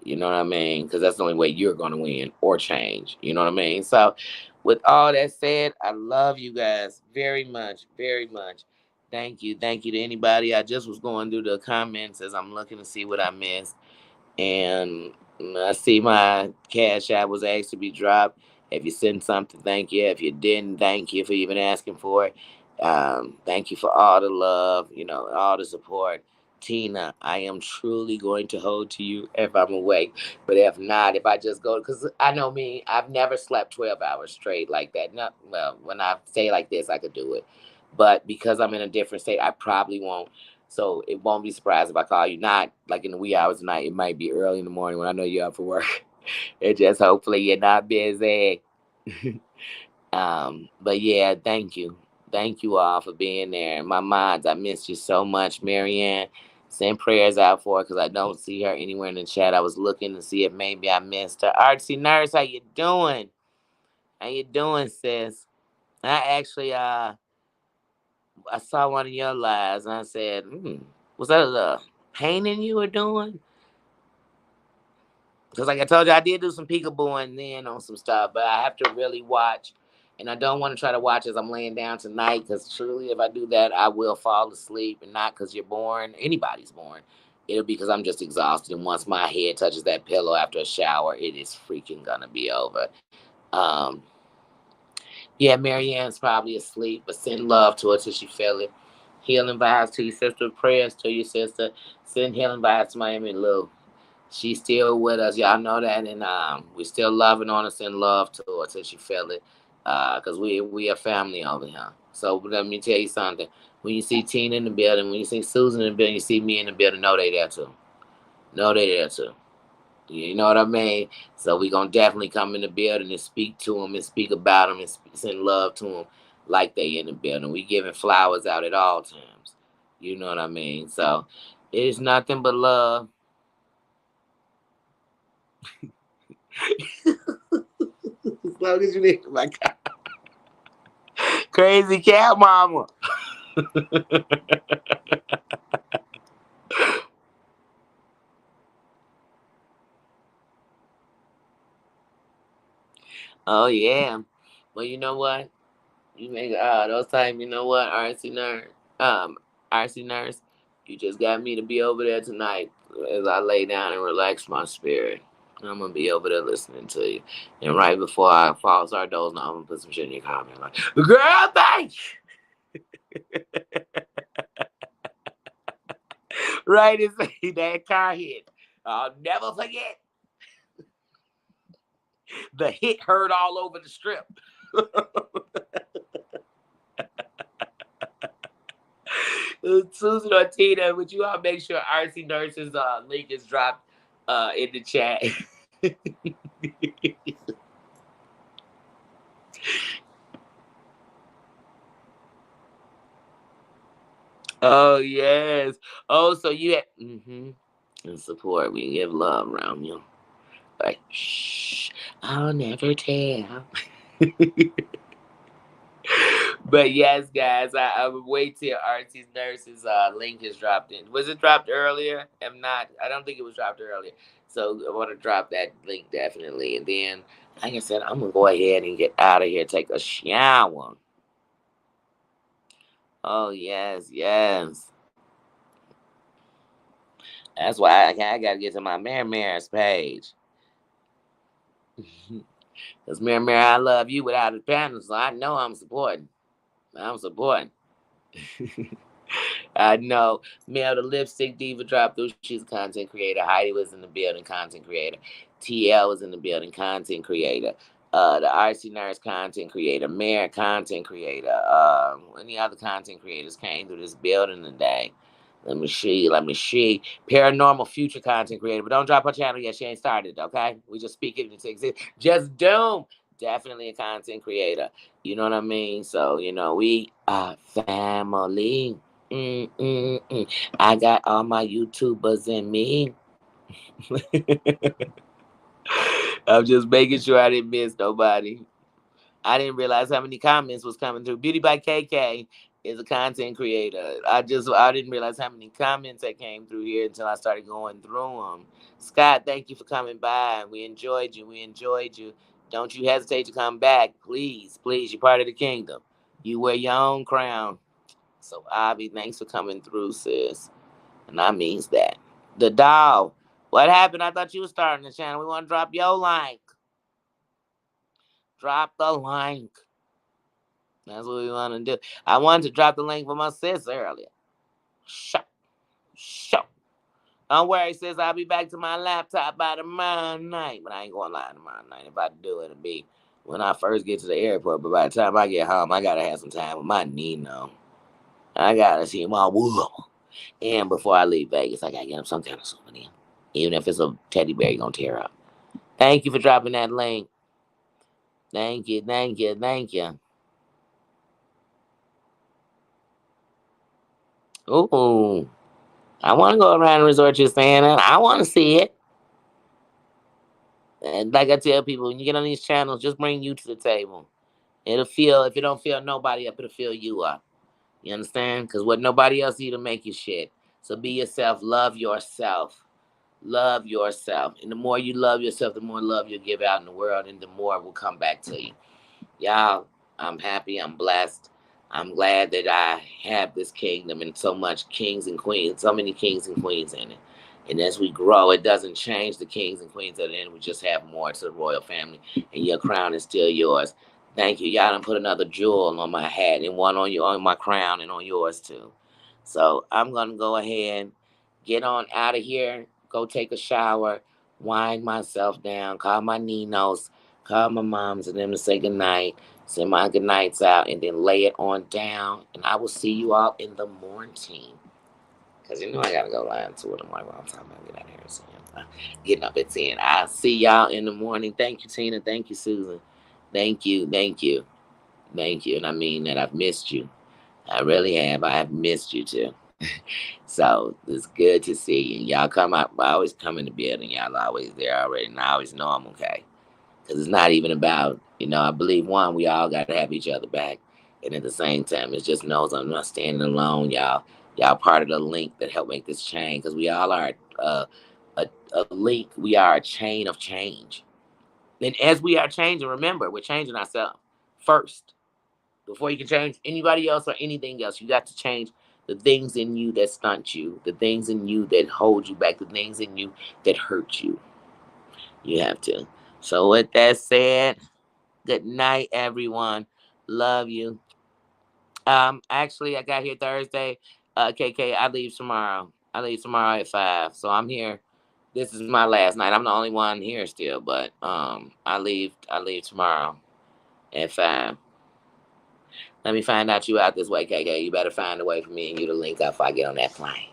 know what I mean? Because that's the only way you're going to win or change. You know what I mean? So, with all that said, I love you guys very much, very much. Thank you. Thank you to anybody. I just was going through the comments as I'm looking to see what I missed. And I see my cash app was asked to be dropped. If you sent something, thank you. If you didn't, thank you for even asking for it. Thank you for all the love, all the support. Tina, I am truly going to hold to you if I'm awake. But if not, if I just go, because I know me, I've never slept 12 hours straight like that. Not, well, when I say like this, I could do it. But because I'm in a different state, I probably won't. So it won't be surprised if I call you not like in the wee hours of the night. It might be early in the morning when I know you're up for work. It just hopefully you're not busy. But yeah, thank you. Thank you all for being there. My mods, I missed you so much, Marianne. Send prayers out for her because I don't see her anywhere in the chat. I was looking to see if maybe I missed her. Artsy Nurse, how you doing? How you doing, sis? I actually I saw one of your lives and I said, was that a painting you were doing? Because, like I told you, I did do some peekabooing then on some stuff, but I have to really watch. And I don't want to try to watch as I'm laying down tonight because truly, if I do that, I will fall asleep. And not because you're born, anybody's born. It'll be because I'm just exhausted. And once my head touches that pillow after a shower, it is freaking going to be over. Um, yeah, Marianne's probably asleep, but send love to her till she feel it. Healing vibes to your sister, prayers to your sister. Send healing vibes to Miami Lou. She's still with us. Y'all know that. And we still loving on us and love to her till she feel it. Because we are family over here. So let me tell you something. When you see Tina in the building, when you see Susan in the building, you see me in the building, know they there too. Know they there too. You know what I mean? So we gonna definitely come in the building and speak to them and speak about them and send love to them like they in the building. We giving flowers out at all times. You know what I mean? So it's nothing but love. As long as you need my God. Crazy cat mama. Oh yeah. Well, you know what? You make those time. You know what, RC nurse. RC nurse. You just got me to be over there tonight as I lay down and relax my spirit. I'm gonna be over there listening to you. And right before I fall start dozing, I'm gonna put some shit in your comment like, "Girl, thank you." Right as that car hit. I'll never forget. The hit heard all over the strip. Susan or Tina, would you all make sure RC Nurse's link is dropped in the chat? Oh yes. Oh, so you had and support. We give love around you. Like, shh, I'll never tell. But yes, guys, I would wait till RT's Nurse's link is dropped in. Was it dropped earlier? If not, I don't think it was dropped earlier. So I want to drop that link definitely. And then, like I said, I'm gonna go ahead and get out of here, take a shower. Oh yes, yes. That's why I gotta get to my Mary's page. Because Mary, I love you without the panels, so I know I'm supporting. I'm supporting. I know. Mel, the lipstick diva dropped through. She's a content creator. Heidi was in the building, content creator. TL was in the building, content creator. The RC Nurse content creator. Mary content creator. Any other content creators came through this building today. Let me see. Let me see. Paranormal future content creator. But don't drop her channel yet. She ain't started, okay? We just speak it into existence. Just Doom. Definitely a content creator. You know what I mean? So, we are family. I got all my YouTubers in me. I'm just making sure I didn't miss nobody. I didn't realize how many comments was coming through. Beauty by KK. is a content creator. I didn't realize how many comments that came through here until I started going through them. Scott, thank you for coming by. We enjoyed you. We enjoyed you. Don't you hesitate to come back, please, please. You're part of the kingdom. You wear your own crown. So Abby, thanks for coming through, sis. And that means that. The doll. What happened? I thought you were starting the channel. We want to drop your link. Drop the link. That's what we want to do. I wanted to drop the link for my sis earlier. Shut. Shut. Don't worry, sis. I'll be back to my laptop by tomorrow night. But I ain't going live tomorrow night. If I do, it'll be when I first get to the airport. But by the time I get home, I got to have some time with my Nino. I got to see my woo. And before I leave Vegas, I got to get him some kind of souvenir. Even if it's a teddy bear you're going to tear up. Thank you for dropping that link. Thank you, thank you, thank you. Ooh. I want to go around the resort you're staying at. I want to see it. And like I tell people, when you get on these channels, just bring you to the table. It'll feel, if it don't feel nobody up, it'll feel you up. You understand? Because what nobody else do to make you shit. So be yourself. Love yourself. Love yourself. And the more you love yourself, the more love you'll give out in the world, and the more will come back to you. Y'all, I'm happy. I'm blessed. I'm glad that I have this kingdom and so much kings and queens, so many kings and queens in it. And as we grow, it doesn't change the kings and queens at the end. We just have more to the royal family, and your crown is still yours. Thank you. Y'all done put another jewel on my hat and one on my crown and on yours too. So I'm gonna go ahead, get on out of here, go take a shower, wind myself down, call my Ninos, call my moms and them to say goodnight, send my good nights out, and then lay it on down. And I will see you all in the morning. Because you know I got to go live to it. I'm like, well, I'm talking about get out of here. So I'm getting up at 10. I'll see y'all in the morning. Thank you, Tina. Thank you, Susan. Thank you. Thank you. Thank you. And I mean that I've missed you. I really have. I have missed you too. So it's good to see you. Y'all come out. I always come in the building. Y'all always there already. And I always know I'm okay. Because it's not even about, I believe, one, we all got to have each other back. And at the same time, it just knows I'm not standing alone, y'all. Y'all part of the link that helped make this chain. Because we all are a link. We are a chain of change. And as we are changing, remember, we're changing ourselves first. Before you can change anybody else or anything else, you got to change the things in you that stunt you, the things in you that hold you back, the things in you that hurt you. You have to. So with that said, good night, everyone. Love you. Actually, I got here Thursday. KK, I leave tomorrow. I leave tomorrow at 5. So I'm here. This is my last night. I'm the only one here still, but I leave tomorrow at 5. Let me find out you out this way, KK. You better find a way for me and you to link up if I get on that plane.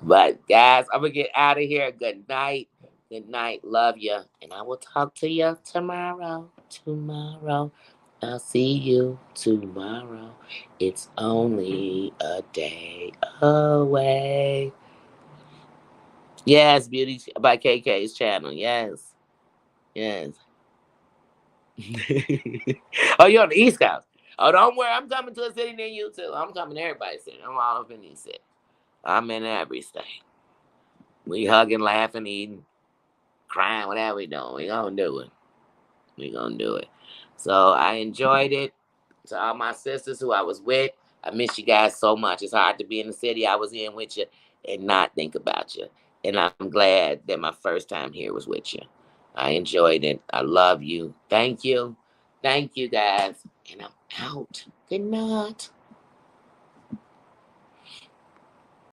But guys, I'm gonna get out of here. Good night. Good night. Love you. And I will talk to you tomorrow. Tomorrow. I'll see you tomorrow. It's only a day away. Yes, Beauty by KK's channel. Yes. Yes. Oh, you're on the East Coast. Oh, don't worry. I'm coming to a city near you, too. I'm coming to everybody's city. I'm all up in these cities. I'm in every state. We hugging, laughing, eating, crying, whatever we doing. We gonna do it. We gonna do it. So I enjoyed it. To all my sisters who I was with, I miss you guys so much. It's hard to be in the city I was in with you and not think about you. And I'm glad that my first time here was with you. I enjoyed it. I love you. Thank you. Thank you guys. And I'm out. Good night.